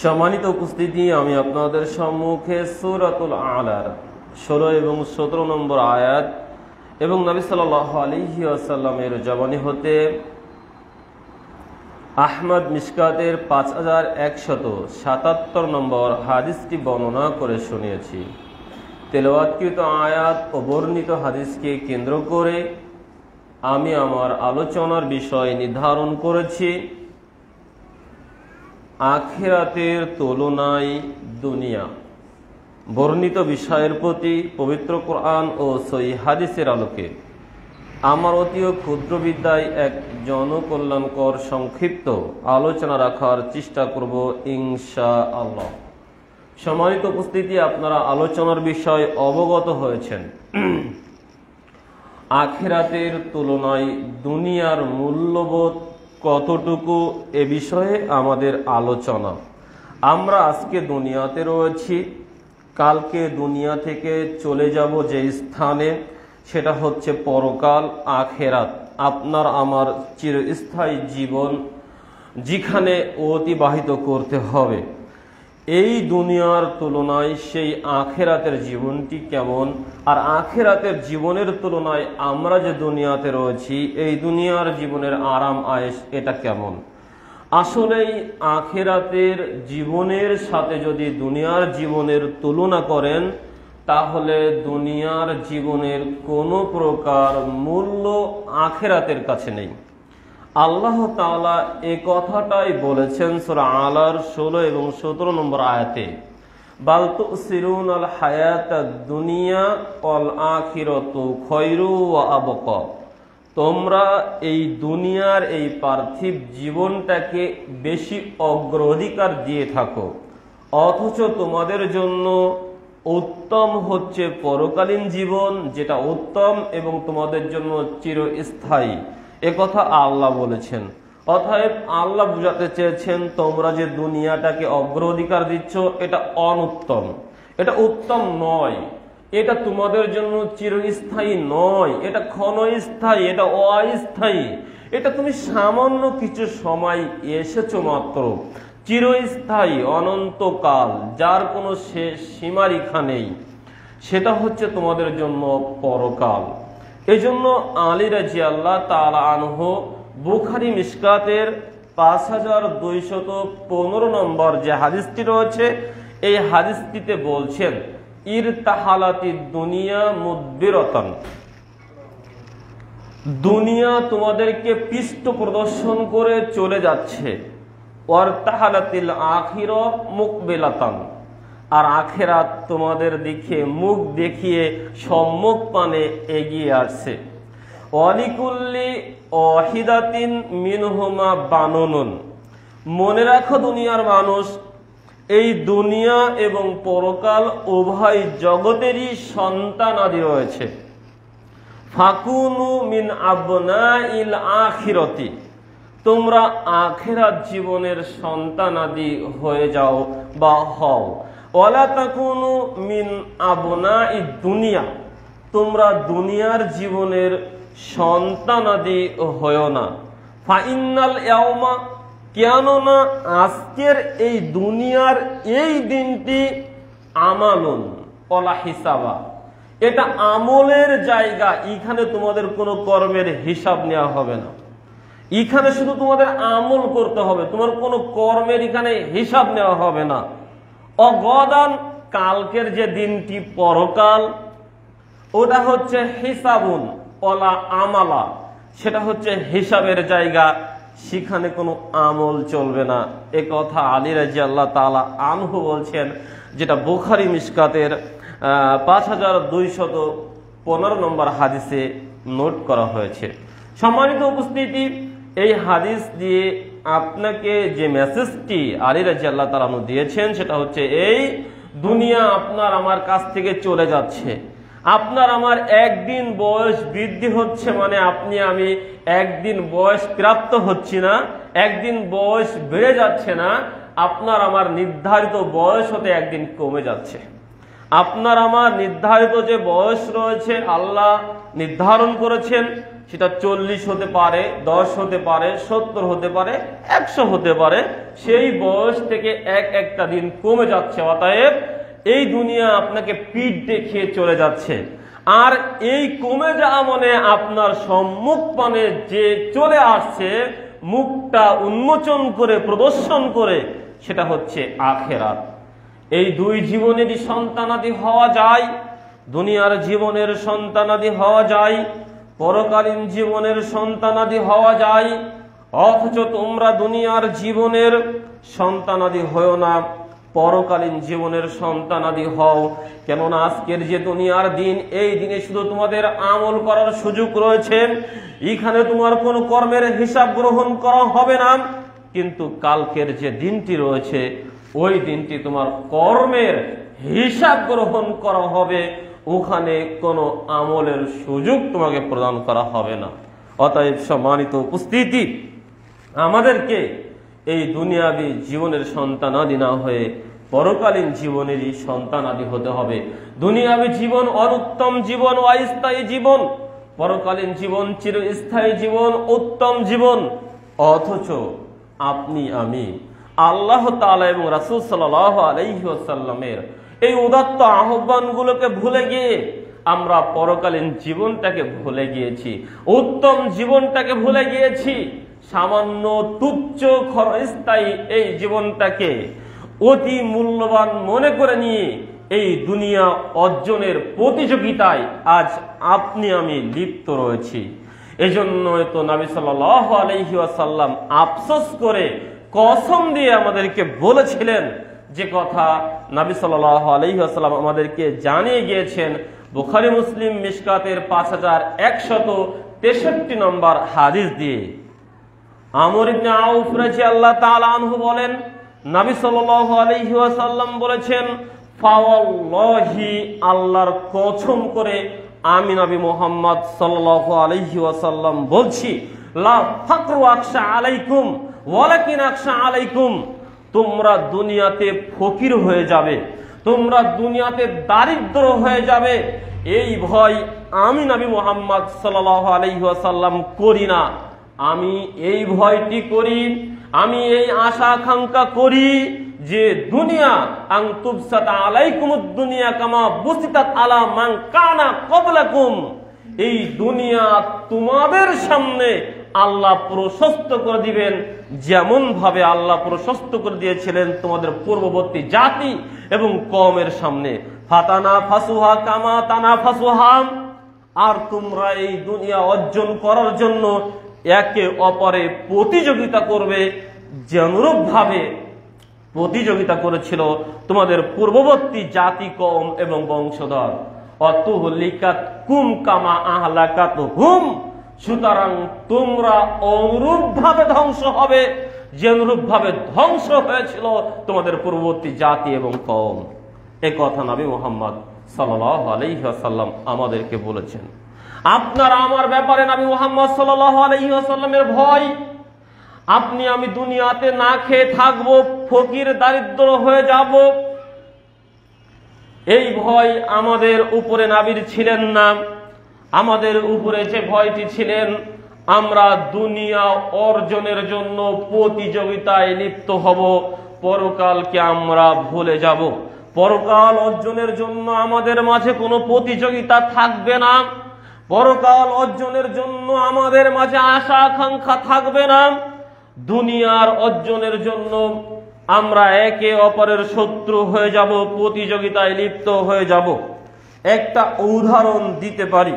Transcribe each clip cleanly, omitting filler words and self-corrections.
সম্মানিত উপস্থিতি, আমি আপনাদের সম্মুখে সূরাতুল আলার 16 এবং 17 নম্বর আয়াত এবং নবী সাল্লাল্লাহু আলাইহি ওয়াসাল্লামের জবানি হতে আহমদ মিশকাতের 5177 নম্বর হাদিসটি বর্ণনা করে শুনিয়েছি। তেলাওয়াতকৃত আয়াত ও বর্ণিত হাদিসকে কেন্দ্র করে আমি আমার আলোচনার বিষয় নির্ধারণ করেছি আখিরাতের তুলনায় দুনিয়া। বর্ণিত বিষয়ের প্রতি পবিত্র কোরআন ও সহিহ হাদিসের আলোকে আমার অতীয় ক্ষুদ্র বিদ্যায় এক জনকল্যাণকর সংক্ষিপ্ত আলোচনা রাখার চেষ্টা করব ইনশাআল্লাহ। সম্মানিত উপস্থিতি, আপনারা আলোচনার বিষয় অবগত হয়েছেন। আখিরাতের তুলনায় দুনিয়ার মূল্যবোধ কতটুকু এ বিষয়ে আমাদের আলোচনা। আমরা আজকে দুনিয়াতে রয়েছি, কালকে দুনিয়া থেকে চলে যাব যে স্থানে, সেটা হচ্ছে পরকাল, আখেরাত, আপনার আমার চিরস্থায়ী জীবন যেখানে অতিবাহিত করতে হবে। এই দুনিয়ার তুলনায় সেই আখেরাতের জীবনটি কেমন, আর আখেরাতের জীবনের তুলনায় আমরা যে দুনিয়াতে রয়েছি এই দুনিয়ার জীবনের আরাম আয়েশ এটা কেমন। আসলেই আখেরাতের জীবনের সাথে যদি দুনিয়ার জীবনের তুলনা করেন তাহলে দুনিয়ার জীবনের কোনো প্রকার মূল্য আখেরাতের কাছে নেই। আল্লাহ তাআলা এ কথাটাই বলেছেন সূরা আলার 16 এবং 17 নম্বর আয়াতে, বাল তুসিরুনাল হায়াতাদ দুনিয়া ওয়াল আখিরাতু খায়রু ওয়া আবকা। তোমরা এই দুনিয়ার এই পার্থিব জীবনটাকে বেশি অগ্রাধিকার দিয়ে থাকো, অথচ তোমাদের জন্য উত্তম হচ্ছে পরকালীন জীবন, যেটা উত্তম এবং তোমাদের জন্য চিরস্থায়ী। একথা আল্লাহ বলেছেন। অতএব আল্লাহ বুঝাতে চেয়েছেন তোমরা যে দুনিয়াটাকে অগ্রাধিকার দিচ্ছ এটা অনুত্তম, এটা উত্তম নয়, এটা তোমাদের জন্য চিরস্থায়ী নয়, এটা ক্ষণস্থায়ী, এটা অস্থায়ী। এটা তুমি সামান্য কিছু সময় এসেছো মাত্র, চিরস্থায়ী অনন্তকাল যার কোনো শেষ সীমারেখা নেই, সেটা হচ্ছে তোমাদের জন্য পরকাল। এজন্য আলী রাদিয়াল্লাহু তাআলা আনহু বুখারী মিশকাতের 5215 নম্বর যে হাদিসটি রয়েছে এই হাদিসটিতে বলছেন, ইরতাহালাতিদ দুনিয়া মুদবিরাতান, দুনিয়া তোমাদেরকে পৃষ্ঠ প্রদর্শন করে চলে যাচ্ছে, ওয়ারতাহালাতিল আখিরা মুকবিলাতান, আর আখেরাত তোমাদের দিকে মুখ দেখিয়ে সম্মুখ পানে এগিয়ে আসছে। ওয়ালিকুল্লি ওয়াহিদাতিন মিনহুমা বানুনুন, মনে রাখো দুনিয়ার মানুষ, এই দুনিয়া এবং পরকাল উভয় জগতেরই সন্তানাদি রয়েছে। ফাকুনু মিন আবনাইল আখিরাতি, তোমরা আখিরাত জীবনের সন্তানাদি হয়ে যাও বা হও। ওয়ালা তাকুনু মিন আবনাইদ দুনিয়া, তোমরা দুনিয়ার জীবনের সন্তানাদি হয়ো না। ফাইন্নাল ইয়াউমা, কেননা আজকের এই দুনিয়ার এই দিনটি আমালুন ওয়ালা হিসাবা, এটা আমলের জায়গা। এখানে তোমাদের কোনো কর্মের হিসাব নেওয়া হবে না, এখানে শুধু তোমাদের আমল করতে হবে, তোমার কোনো কর্মের এখানে হিসাব নেওয়া হবে না। অগদান, কালকের যে দিনটি পরকাল, ওটা হচ্ছে হিসাবুন ওয়ালা আমালা, সেটা হচ্ছে হিসাবের জায়গা, সেখানে কোনো আমল চলবে না। এ কথা আলী রাদিয়াল্লাহু তাআলা আনহু বলছেন, যেটা বুখারী মিশকাতের 5215 নম্বর হাদিসে নোট করা হয়েছে। সম্মানিত উপস্থিতি, এই হাদিস দিয়ে আপনাকে যে মেসেজটি আলী রাদিয়াল্লাহু তাআলা আনহু দিয়েছেন সেটা হচ্ছে এই দুনিয়া আপনার আমার কাছ থেকে চলে যাচ্ছে। আপনার আমার একদিন বয়স বৃদ্ধি হচ্ছে মানে আপনি আমি একদিন বয়স প্রাপ্ত হচ্ছি না, একদিন বয়স বেড়ে যাচ্ছে না, আপনার আমার নির্ধারিত বয়স হতে একদিন কমে যাচ্ছে। আপনার আমার নির্ধারিত যে বয়স রয়েছে আল্লাহ নির্ধারণ করেছেন সেটা 40 হতে পারে, 10 হতে পারে, 70 হতে পারে, 100 হতে পারে। সেই বয়স থেকে একটা দিন কমে যাচ্ছে। অতএব এই দুনিয়া আপনাকে পিঠ দেখিয়ে চলে যাচ্ছে। আর এই কমে যাওয়া মানে আপনার সম্মুখ পানে যে চলে আসছে, মুখটা উন্মোচন করে প্রদর্শন করে, সেটা হচ্ছে আখিরাত। এই দুই জীবনেরই সন্তানাদি হওয়া যায়। দুনিয়ার জীবনের সন্তানাদি হওয়া যায়, পরকালীন জীবনের সন্তানাদি হওয়া যায়। অথচ তোমরা দুনিয়ার জীবনের সন্তানাদি হও না, পরকালীন জীবনের সন্তানাদি হও। কেননা আজকের যে দুনিয়ার দিন, এই দিনে শুধু তোমাদের আমল করার সুযোগ রয়েছে। এখানে তোমার কোনো কর্মের হিসাব গ্রহণ করা হবে না। কিন্তু কালকের যে দিনটি রয়েছে, ওই দিনটি তোমার কর্মের হিসাব গ্রহণ করা হবে। ওখানে কোনো আমলের সুযোগ তোমাকে প্রদান করা হবে না। অতএব সম্মানিত উপস্থিতি, আমাদেরকে এই দুনিয়াবী জীবনের সন্তানাদি না হয়ে পরকালীন জীবনেরই সন্তানাদি হতে হবে। দুনিয়াবী জীবন অনুত্তম জীবন, অস্থায়ী জীবন। পরকালীন জীবন চিরস্থায়ী জীবন, উত্তম জীবন। অথচ আপনি আমি আল্লাহ তাআলা এবং রাসূল সাল্লাল্লাহু আলাইহি ওয়াসাল্লামের এই উদাত্ত আহ্বানগুলোকে ভুলে গিয়ে আমরা পরকালীন জীবনটাকে ভুলে গিয়েছি, উত্তম জীবনটাকে ভুলে গিয়েছি। সামান্য তুচ্ছ ক্ষণস্থায়ী এই জীবনটাকে অতি মূল্যবান মনে করে নিয়ে এই দুনিয়া অর্জনের প্রতিযোগিতায় আজ আপনি আমি লিপ্ত রয়েছি। এজন্যই তো নবী সাল্লাল্লাহু আলাইহি ওয়াসাল্লাম আফসোস করে কসম দিয়ে আমাদেরকে বলেছিলেন, যে কথা নবী সাল্লাল্লাহু আলাইহি ওয়াসাল্লাম আমাদেরকে জানিয়ে গিয়েছেন বুখারী মুসলিম মিশকাতের 5163 নম্বর হাদিস দিয়ে। আমর ইবনে আউফ রাদিয়াল্লাহু তাআলা আনহু বলেন, নবী সাল্লাল্লাহু আলাইহি ওয়াসাল্লাম বলেছেন, ফাওয়াল্লাহি, আল্লাহর কসম করে আমি নবী মুহাম্মদ সাল্লাল্লাহু আলাইহি ওয়াসাল্লাম বলছি, লা ফাকরু আখশা আলাইকুম ওয়ালাকিন আখশা আলাইকুম, তোমরা দুনিয়াতে ফকির হয়ে যাবে, তোমরা দুনিয়াতে দারিদ্র হয়ে যাবে, এই ভয় আমি নবী মুহাম্মদ সাল্লাল্লাহু আলাইহি ওয়াসাল্লাম করি না। আমি এই ভয়টি করি, আমি এই আশা আকাঙ্ক্ষা করি যে দুনিয়া আন তুবসাত আলাইকুমুদ দুনিয়া কামা বুসিতাত আলা মান কানা ক্বাবলাকুম, এই দুনিয়া তোমাদের সামনে আল্লাহ প্রশস্ত করে দিবেন, যেমন ভাবে আল্লাহ প্রশস্ত করে দিয়েছিলেন তোমাদের পূর্ববর্তী জাতি এবং কওমের সামনে। ফাতানা ফাসুহা কামা তানা ফাসুহা, আর তোমরা এই দুনিয়া অর্জন করার জন্য একে অপরে প্রতিযোগিতা করবে, যেমনরূপ ভাবে প্রতিযোগিতা করেছিল তোমাদের পূর্ববর্তী জাতি, কওম এবং বংশধর। অতুহলিকাত কুম কামা আহলাকাত হুম, সুতরাং তোমরা অনুরূপ ভাবে ধ্বংস হবে, যেরূপ ভাবে ধ্বংস হয়েছিল তোমাদের পূর্ববর্তী জাতি এবং কওম। এ কথা নবী মুহাম্মদ সাল্লাল্লাহু আলাইহি ওয়াসাল্লাম আমাদেরকে বলেছেন। আপনার আমার ব্যাপারে নবী মুহাম্মদ সাল্লাল্লাহু আলাইহি ওয়াসাল্লামের ভয়, আপনি আমি দুনিয়াতে না খেয়ে থাকবো, ফকির দারিদ্র হয়ে যাব, এই ভয় আমাদের উপরে নবীর ছিলেন না। আমাদের উপরে যে ভয়টি ছিলেন, আমরা দুনিয়া অর্জনের জন্য প্রতিযোগিতায় লিপ্ত হব, পরকালকে আমরা ভুলে যাব। পরকাল অর্জনের জন্য আমাদের মাঝে কোনো প্রতিযোগিতা থাকবে না, পরকাল অর্জনের জন্য আমাদের মাঝে আশা আকাঙ্ক্ষা থাকবে না। দুনিয়ার অর্জনের জন্য আমরা একে অপরের শত্রু হয়ে যাব, প্রতিযোগিতায় লিপ্ত হয়ে যাব। একটা উদাহরণ দিতে পারি।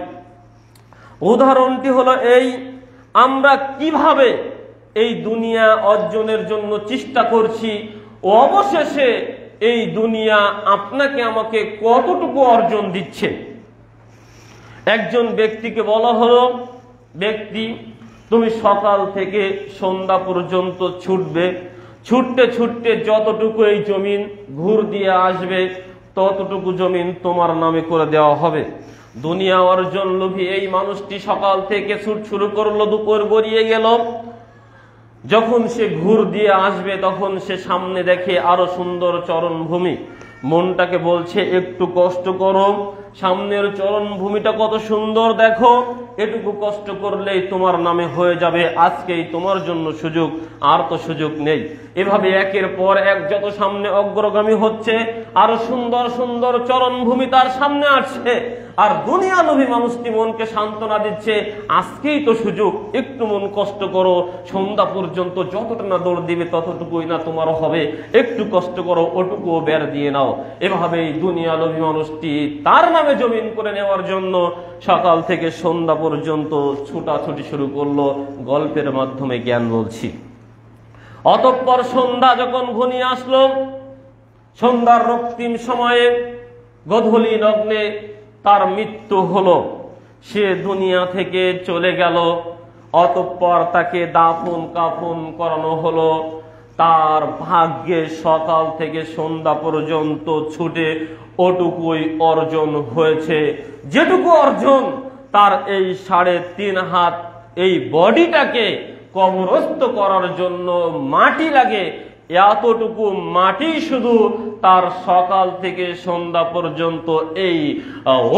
উদাহরণটি হলো এই, আমরা কিভাবে এই দুনিয়া অর্জনের জন্য চেষ্টা করছি, অবশেষে এই দুনিয়া আপনাকে আমাকে কতটুকু অর্জন দিচ্ছে। একজন ব্যক্তিকে বলা হলো, ব্যক্তি তুমি সকাল থেকে সন্ধ্যা পর্যন্ত ছুটবে, ছুটতে ছুটতে যতটুকু এই জমিন ঘুর দিয়ে আসবে ততটুকু জমিন তোমার নামে করে দেওয়া হবে। দুনিয়া অর্জন লোভী এই মানুষটি সকাল থেকে ছুট শুরু করলো, দুপুর গড়িয়ে গেল। যখন সে ঘুর দিয়ে আসবে তখন সে সামনে দেখে আরো সুন্দর চরণভূমি, মনটাকে বলছে একটু কষ্ট করো, সামনের চরণভূমিটা কত সুন্দর দেখো, এটুকু কষ্ট করলেই তোমার নামে হয়ে যাবে, আজকেই তোমার জন্য সুযোগ, আর তো সুযোগ নেই। এভাবে একের পর এক যত সামনে অগ্রগামী হচ্ছে, আরো সুন্দর সুন্দর চরণভূমি তার সামনে আসছে, আর দুনিয়া লোভী মানুষটি মনকে সান্ত্বনা দিচ্ছে, আজকেই তো সুযোগ, একটু মন কষ্ট করো, সন্ধ্যা পর্যন্ত যতটা না দৌড় দিবে ততটুকুই না তোমার হবে, একটু কষ্ট করো, ওটুকুও বের দিয়ে নাও। এভাবেই দুনিয়া লোভী মানুষটি তার নামে জমিন করে নেওয়ার জন্য সকাল থেকে সন্ধ্যা পর্যন্ত ছুটাছুটি শুরু করলো। গল্পের মাধ্যমে জ্ঞান বলছি। অতঃপর সন্ধ্যা যখন ঘনিয়ে আসলো, সন্ধ্যার রক্তিম সময়ে গোধূলি লগ্নে তার মৃত্যু হলো, সে দুনিয়া থেকে চলে গেল। অতঃপর তাকে দাফন কাফন করানো হলো। তার ভাগ্যে সকাল থেকে সন্ধ্যা পর্যন্ত ছুটে ওটুকুই অর্জন হয়েছে, যেটুকু অর্জন তার এই 3.5 হাত এই বডিটাকে কবরস্থ করার জন্য মাটি লাগে, এতটুকু মাটি শুধু তার সকাল থেকে সন্ধ্যা পর্যন্ত এই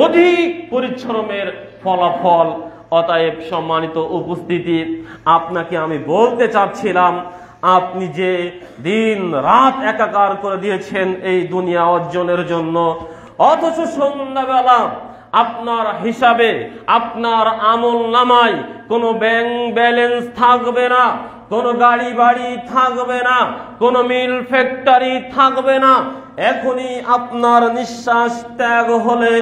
অধিক পরিশ্রমের ফলাফল। অতএব সম্মানিত উপস্থিতি, আপনাকে আমি বলতে চাচ্ছিলাম, আপনি যে দিন রাত একাকার করে দিয়েছেন এই দুনিয়া অর্জনের জন্য, অথচ সন্ধ্যাবেলা আপনার হিসাবে আপনার আমল নামায় কোনো ব্যাংক ব্যালেন্স থাকবে না, কোনো গাড়ি বাড়ি থাকবে না, কোনো মিল ফ্যাক্টরি থাকবে না। এখনই আপনার নিঃশ্বাস ত্যাগ হলে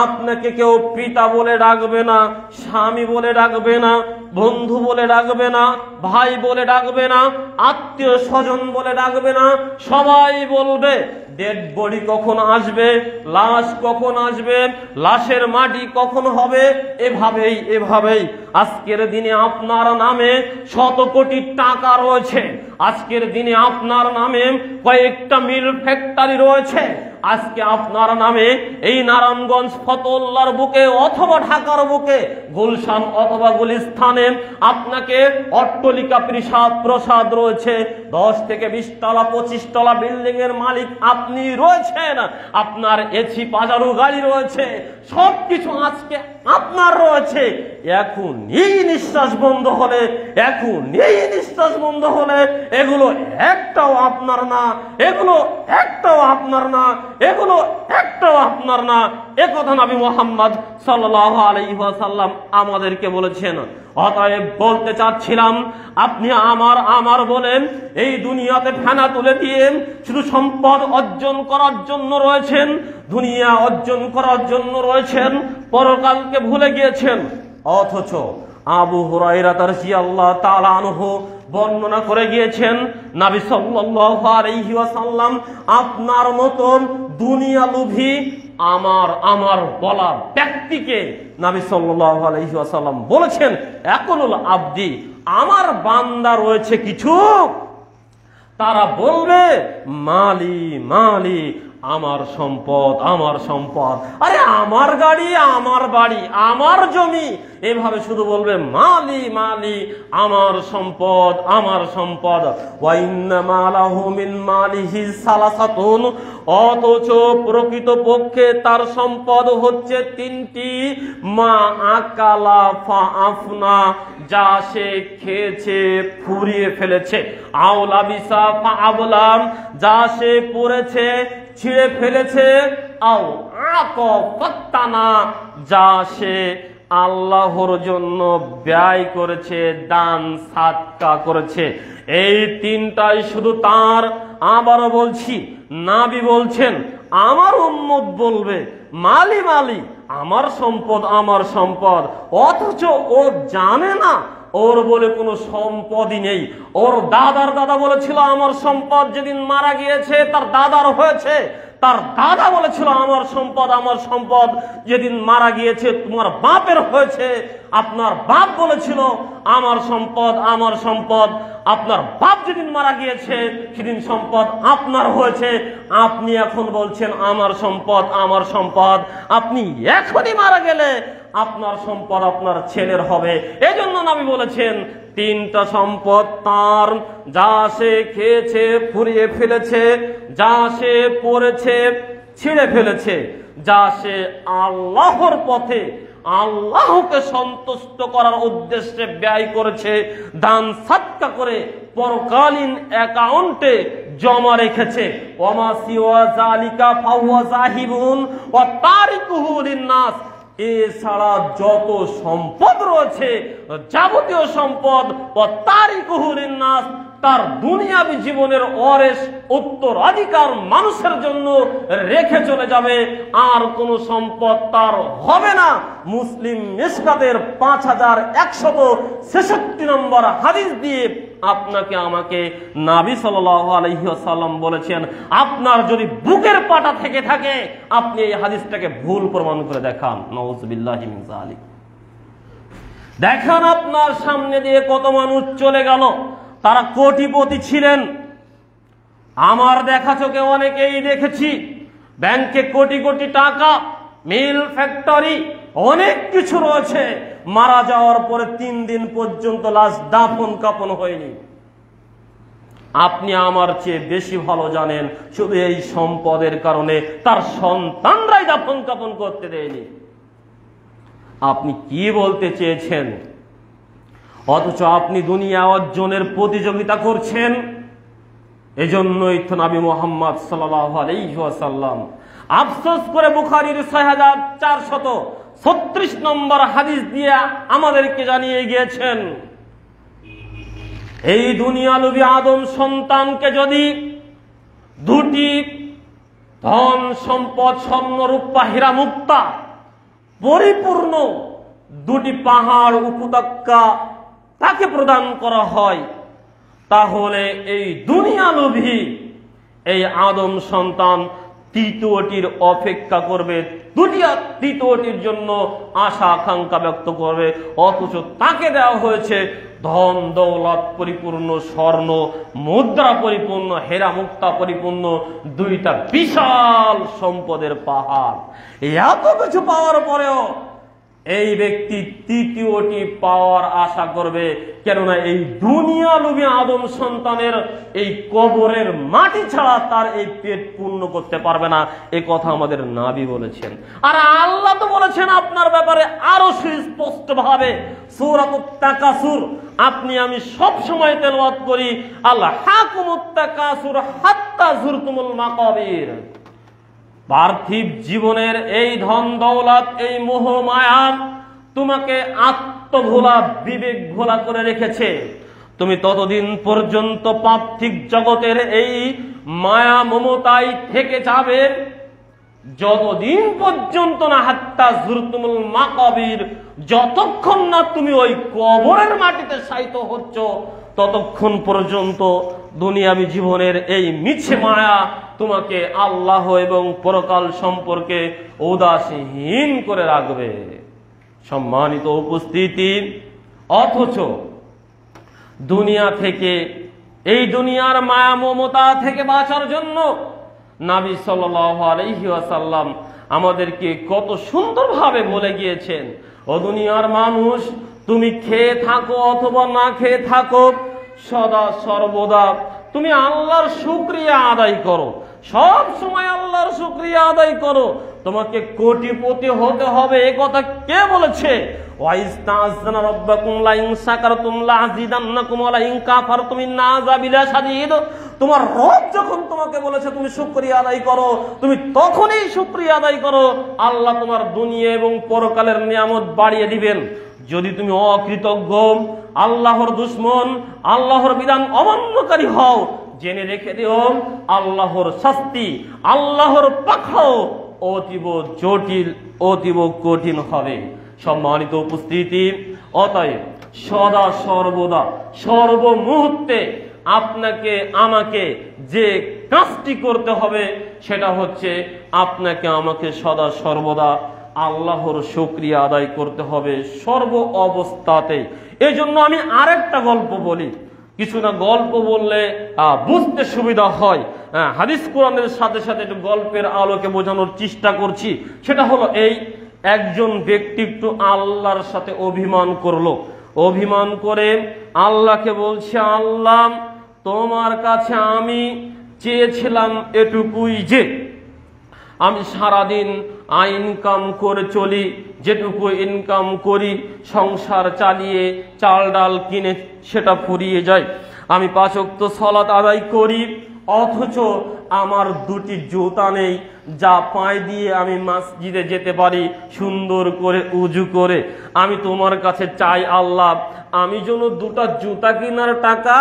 আপনাকে কেউ পিতা বলে ডাকবে না, স্বামী বলে ডাকবে না, বন্ধু বলে ডাকবে না, ভাই বলে ডাকবে না, আত্মীয় স্বজন বলে ডাকবে না। সবাই বলবে ডেড বডি কখন আসবে, লাশ কখন আসবে, লাশের মাটি কখন হবে। এভাবেই আজকের দিনে আপনার নামে 100 কোটি টাকা রয়েছে, আজকের দিনে আপনার নামে কয়েকটা মিল ফ্যাক্টরি রয়েছে, আজকে আপনার নামে এই নারায়ণগঞ্জ ফতুল্লার বুকে অথবা ঢাকার বুকে গুলশান অথবা গুলিস্তানে আপনাকে অট্টালিকা প্রসাদ রয়েছে, 10 থেকে 20 তলা 25 তলা বিল্ডিং এর মালিক আপনি রয়েছেন, আপনার এসি পাজারো গাড়ি রয়েছে, সবকিছু আজকে আপনার রয়েছে। এখন এই নিঃশ্বাস বন্ধ হলে, এগুলো একটাও আপনার না, এগুলো একটাও আপনার না। একথা নবী মুহাম্মদ সাল্লাল্লাহু আলাইহি ওয়াসাল্লাম আমাদেরকে বলেছেন। অতএব বলতে চাচ্ছিলাম, আপনি আমার বলেন এই দুনিয়াতে ফেনা তুলে দিয়ে শুধু সম্পদ অর্জন করার জন্য রয়েছেন, দুনিয়া অর্জন করার জন্য রয়েছেন, পরকালকে ভুলে গিয়েছেন। অথচ আবু হুরায়রা রাদিয়াল্লাহু তাআলা আনহু বর্ণনা করে গিয়েছেন, নবী সাল্লাল্লাহু আলাইহি ওয়াসাল্লাম আপনার মতন দুনিয়া লোভী আমার বলা ব্যক্তিকে নবী সাল্লাল্লাহু আলাইহি ওয়াসাল্লাম বলেছেন, একুলুল আবদি, আমার বান্দা রয়েছে কিছু, তারা বলবে মালি মালি, আমার সম্পদ, আরে আমার গাড়ি, আমার বাড়ি, আমার জমি, এভাবে শুধু বলবে মালি মালি, আমার সম্পদ। ওয়া ইন্না মালাহু মিন মালিহি সালাসাতুন, অথচ প্রকৃত পক্ষে তার সম্পদ হচ্ছে 3টি। মা আকালা ফা আফনা, যা সে খেয়েছে ফুরিয়ে ফেলেছে, আওলা বিসা ফা আবলাম, যা সে পড়েছে ছিঁড়ে ফেলেছে, আও আকাফাতানা, যা সে আল্লাহর জন্য ব্যয় করেছে, দান সাদকা করেছে। এই 3টাই শুধু তার। আবারও বলছি, নবী বলছেন, আমার উম্মত বলবে মালি মালি, আমার সম্পদ, অথচ ও জানে না ওর বলে কোনো সম্পদই নেই। ওর দাদার দাদা বলেছিল আমার সম্পদ, যেদিন মারা গিয়েছে তার দাদার হয়েছে, তার দাদা বলেছিল আমার সম্পদ, যেদিন মারা গিয়েছে তোমার বাপের হয়েছে। আপনার বাপ বলেছিল আমার সম্পদ, আপনার বাপ যেদিন মারা গিয়েছে সেদিন সম্পদ আপনার হয়েছে। আপনি এখন বলছেন আমার সম্পদ, আপনি এখনই মারা গেলে আপনার সম্পদ আপনার ছেলের হবে। এজন্য নবী বলেছেন 3টা সম্পদ তার, যা সে খেয়েছে ফুরিয়ে ফেলেছে, যা সে পড়েছে ছিঁড়ে ফেলেছে। যা সে আল্লাহর পথে আল্লাহকে সন্তুষ্ট করার উদ্দেশ্যে ব্যয় করেছে, দান সাদকা করে পরকালীন অ্যাকাউন্টে জমা রেখেছে। ওমা সিওয়া যালিকা ফাহুয়া যাহিবুন ওয়া তারিকুহু লিন-নাস। এছাড়া যত সম্পদ রয়েছে, যাবতীয় সম্পদ, ওয়া তারিকুহু লিন-নাস, তার দুনিয়াবী জীবনের ওয়ারিস উত্তরাধিকার মানুষের জন্য রেখে চলে যাবে, আর কোন সম্পদ তার হবে না। মুসলিম মিশকাতের 5166 নম্বর হাদিস দিয়ে আপনাকে আমাকে নবী সাল্লাল্লাহু আলাইহি ওয়াসাল্লাম বলেছেন, আপনার যদি বুকের পাটা থেকে থাকে আপনি এই হাদিসটাকে ভুল প্রমাণ করে দেখান। নাউযুবিল্লাহি মিন যালিক। দেখান আপনার সামনে দিয়ে কত মানুষ চলে গেল, তারা কোটিপতি ছিলেন। আমার দেখা চোখে অনেকেই দেখেছি, ব্যাংকে কোটি কোটি টাকা, মিল, ফ্যাক্টরি, অনেক কিছু রয়েছে। মারা যাওয়ার পরে 3 দিন পর্যন্ত লাশ দাফন কাফন হয়নি। আপনি আমার চেয়ে বেশি ভালো জানেন, শুধু এই সম্পদের কারণে তার সন্তানরাই দাফন কাফন করতে দেয়নি। আপনি কি বলতে চেয়েছেন? অথচ আপনি দুনিয়া অর্জনের প্রতিযোগিতা করছেন। এজন্যই তো নবী মুহাম্মদ সাল্লাল্লাহু আলাইহি ওয়াসাল্লাম আফসোস করে বুখারীর 6436 নম্বর হাদিস দিয়ে আমাদেরকে জানিয়ে গিয়েছেন, এই দুনিয়ালোভী আদম সন্তানকে যদি 2টি ধন সম্পদ, স্বর্ণ রূপা হীরা মুক্তা পরিপূর্ণ 2টি পাহাড় উপত্যকা তাকে প্রদান করা হয়, তাহলে এই দুনিয়ালোভী এই আদম সন্তান তৃতীয়টির অপেক্ষা করবে, তৃতীয়টির জন্য আশা আকাঙ্ক্ষা ব্যক্ত করবে। অথচ তাকে দেওয়া হয়েছে ধন দৌলত পরিপূর্ণ, স্বর্ণ মুদ্রা পরিপূর্ণ, হীরা মুক্তা পরিপূর্ণ 2টা বিশাল সম্পদের পাহাড়। এত কিছু পাওয়ার পরেও এই ব্যক্তি তৃতীয়টি পাওয়ার আশা করবে, কেননা এই দুনিয়ালোভী আদম সন্তানের এই কবরের মাটি ছাড়া তার এই পেট পূর্ণ করতে পারবে না। এই কথা আমাদের নবী বলেছেন। আর আল্লাহ তো বলেছেন আপনার ব্যাপারে আরো সুস্পষ্ট ভাবে, সূরাতুত তাকাসুর আপনি আমি সব সময় তেলাওয়াত করি, আল্লাহ হাকুমুত তাকাসুর হাত্তা যুরতুমুল মাকাবির। পার্থিব জীবনের এই ধন দৌলত, এই মোহ মায়া তোমাকে আত্মভোলা, বিবেক ভোলা করে রেখেছে। তুমি ততদিন পর্যন্ত পার্থিব জগতের এই মায়া মমতায় থেকে যাবে যতদিন পর্যন্ত না হাত্তা যুরতুমুল মাকাবির, যতক্ষণ না তুমি ওই কবরের মাটিতে শায়িত হচ্ছ ততক্ষণ পর্যন্ত দুনিয়াবী জীবনের এই মিছে মায়া তোমাকে আল্লাহ এবং পরকাল সম্পর্কে উদাসীন করে রাখবে। সম্মানিত উপস্থিতি, অথচ দুনিয়া থেকে, এই দুনিয়ার মায়া মমতা থেকে বাঁচার জন্য নবী সাল্লাল্লাহু আলাইহি ওয়াসাল্লাম আমাদেরকে কত সুন্দরভাবে বলে গিয়েছেন, ও দুনিয়ার মানুষ, তুমি খেয়ে থাকো অথবা না খেয়ে থাকো, সদা সর্বদা তুমি আল্লাহর শুকরিয়া আদায় করো, সব সময় আল্লাহর শুকরিয়া আদায় করো। তোমাকে কোটিপতি হতে হবে এ কথা কে বলেছে? ওয়াইস্তাযনা রাব্বাকুম লা ইন শাকারতুম লা আযীদান্নাকুম ওয়া লা ইন কাফারতুম ইন্না আযাবি লাশাদীদ। তোমার রব যখন তোমাকে বলেছে তুমি শুকরিয়া আদায় করো, তুমি তখনই শুকরিয়া আদায় করো, আল্লাহ তোমার দুনিয়া এবং পরকালের নিয়ামত বাড়িয়ে দিবেন। যদি তুমি অকৃতজ্ঞ, আল্লাহর দুশমন, আল্লাহর বিধান অমান্যকারী হও, জেনে রেখে দিও আল্লাহর শাস্তি, আল্লাহর পাকড়াও অতীব জটিল, অতীব কঠিন হবে। সম্মানিত উপস্থিতি, অতএব সদা সর্বদা সর্বমুহূর্তে আপনাকে আমাকে যে কাজটি করতে হবে সেটা হচ্ছে আপনাকে আমাকে সদা সর্বদা আল্লাহর শুকরিয়া আদায় করতে হবে সর্ব অবস্থাতে। এই জন্য আমি আরেকটা গল্প বলি, কিছু না গল্প বললে বুঝতে সুবিধা হয়। হাদিস কোরআনের সাথে সাথে একটু গল্পের আলোকে বোঝানোর চেষ্টা করছি। সেটা হলো এই, একজন ব্যক্তি একটু আল্লাহর সাথে অভিমান করলো, অভিমান করে আল্লাহকে বলছে, আল্লাহ তোমার কাছে আমি চেয়েছিলাম এটুকুই যে আমি সারাদিন ইনকাম করে চলি, যেটুকু ইনকাম করি সংসার চালিয়ে চাল ডাল কিনে সেটা ফুরিয়ে যায়। আমি 5 ওয়াক্ত সালাত আদায় করি, অথচ আমার 2টি জুতা নেই যা পায়ে দিয়ে আমি মসজিদে যেতে পারি সুন্দর করে উজু করে। আমি তোমার কাছে চাই আল্লাহ, আমি যেন 2টা জুতা কেনার টাকা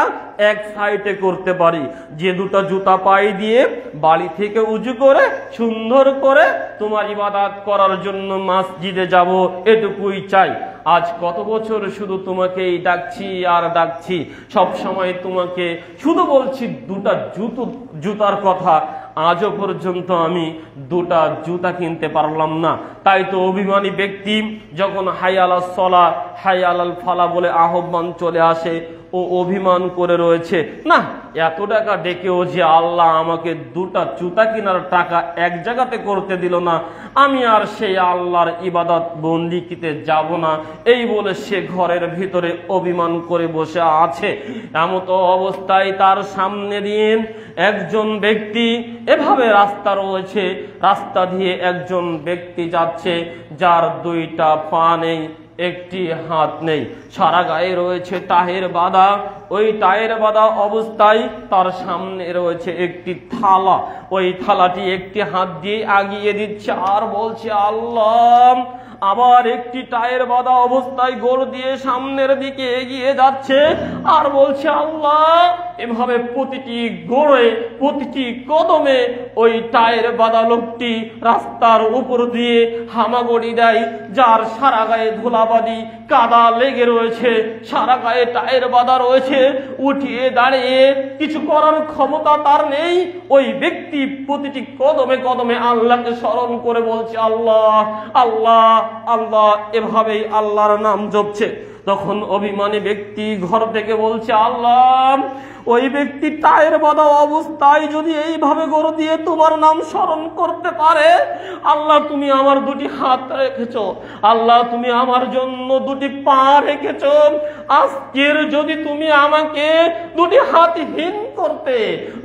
এক সাইডে করতে পারি, যে 2টা জুতা পায়ে দিয়ে বাড়ি থেকে উজু করে সুন্দর করে তোমার ইবাদত করার জন্য মসজিদে যাব, এটুকুই চাই। আজ কত বছর শুধু তোমাকেই ডাকছি আর ডাকছি, সব সময় তোমাকে শুধু বলছি 2টা জুতার কথা, আজও পর্যন্ত আমি 2টা জুতা কিনতে পারলাম না। তাই তো অভিমানী ব্যক্তি যখন হাই আলাস সলা হাই আলাল ফালা বলে আহ্বান চলে আসে, ও অভিমান করে রয়েছে, না এত টাকা ডেকেও যে আল্লাহ আমাকে 2টা জুতা কেনার টাকা এক জায়গাতে করতে দিল না, আমি আর সেই আল্লাহর ইবাদত বন্দিকিতে যাব না, এই বলে সে ঘরের ভিতরে অভিমান করে বসে আছে। এমত অবস্থায় তার সামনে দিয়ে একজন ব্যক্তি এভাবে রাস্তা রয়েছে, রাস্তা দিয়ে একজন ব্যক্তি যাচ্ছে যার 2টা পা নেই, একটি হাত নেই, সারা গায়ে রয়েছে টাহের বাঁধা। ওই টায়ের বাঁধা অবস্থায় তার সামনে রয়েছে একটি থালা, ওই থালাটি একটি হাত দিয়ে আগিয়ে দিচ্ছে আর বলছে আল্লাহ। আবার একটি টায়ের বাঁধা অবস্থায় গোড় দিয়ে সামনের দিকে এগিয়ে যাচ্ছে আর বলছে আল্লাহ। এভাবে প্রতিটি গোড়ে প্রতিটি কদমে ওই টায়ের বাঁধা লোকটি রাস্তার উপর দিয়ে হামাগুড়ি দেয়, যার সারা গায়ে ধুলাবালি কাদা লেগে রয়েছে, সারা গায়ে টায়ের বাঁধা রয়েছে, উঠিয়ে দাঁড়িয়ে কিছু করার ক্ষমতা তার নেই। ওই ব্যক্তি প্রতিটি কদমে কদমে আল্লাহকে স্মরণ করে বলছে আল্লাহ আল্লাহ আল্লাহ, এভাবেই আল্লাহর নাম জপছে। তখন অভিমানী ব্যক্তি ঘর থেকে বলছে আল্লাহ, ওই ব্যক্তি টায়ের বাঁধা অবস্থায় যদি এইভাবে গরু দিয়ে তোমার নাম স্মরণ করতে পারে, আল্লাহ তুমি আমার 2টি হাত রেখেছো, আল্লাহ তুমি আমার জন্য 2টি পা রেখেছো, আজকের যদি তুমি আমাকে 2টি হাত হীন করতে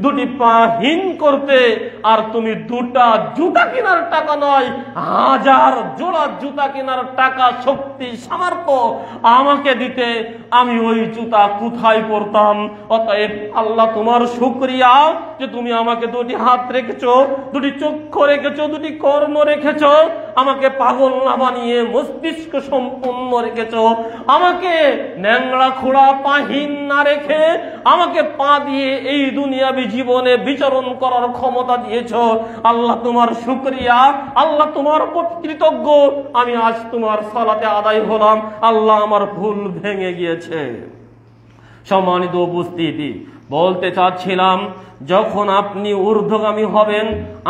2টি পা হীন করতে, আর তুমি 2টা জুতা কেনার টাকা নয় 1000 জোড়া জুতা কেনার টাকা শক্তি সামর্থ্য আমাকে দিতে, আমি ওই জুতা কোথায় পরতাম? অতএব আল্লাহ তোমার শুকরিয়া যে তুমি আমাকে 2টি হাত রেখেছো, 2টি চক্ষু রেখেছো, 2টি কর্ণ রেখেছো, আমাকে পাগল না বানিয়ে মস্তিষ্ক সম্পন্ন রেখেছো, আমাকে ন্যাংড়া খোড়া পাহীন না রেখে আমাকে পা দিয়ে এই দুনিয়াবি জীবনে বিচরণ করার ক্ষমতা দিয়েছো। আল্লাহ তোমার শুকরিয়া, আল্লাহ তোমার প্রতি কৃতজ্ঞ। আমি আজ তোমার সালাতে আদায় হলাম, আল্লাহ আমার ভুল ভেঙে গিয়েছে। সম্মানিত উপস্থিতি, বলতে চাচ্ছিলাম, যখন আপনি ঊর্ধ্বগামী হবেন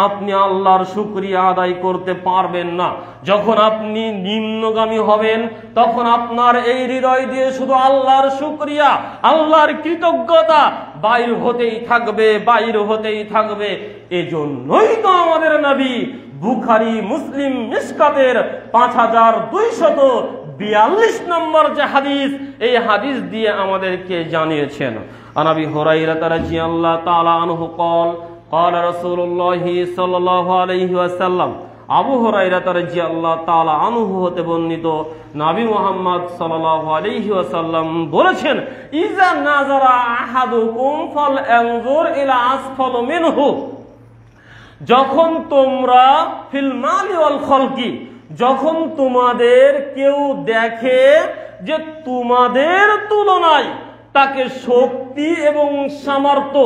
আপনি আল্লাহর শুকরিয়া আদায় করতে পারবেন না। যখন আপনি নিম্নগামী হবেন তখন আপনার এই হৃদয় দিয়ে শুধু আল্লাহর শুকরিয়া আল্লাহর কৃতজ্ঞতা বাইর হতেই থাকবে, বাইর হতেই থাকবে। এজন্যই তো আমাদের নবী বুখারী মুসলিম মিশকাতের 5242 নম্বর যে হাদিস, এই হাদিস দিয়ে আমাদেরকে জানিয়েছেন। আনাবি হুরায়রা রাদিয়াল্লাহু তাআলা আনহু قال قال رسول الله صلى الله عليه وسلم, আবু হুরায়রা রাদিয়াল্লাহু তাআলা আনহু হতে বর্ণিত নবী মুহাম্মদ সাল্লাল্লাহু আলাইহি ওয়াসাল্লাম বলেছেন, ইজা নাযারা আহাদুকুম ফালয়ানজুর ইলা আসফাল মিনহু, যখন তোমরা ফিল মালি ওয়াল খলকি, যখন তোমাদের কেউ দেখে যে তোমাদের তুলনায় তাকে শক্তি এবং সামর্থ্য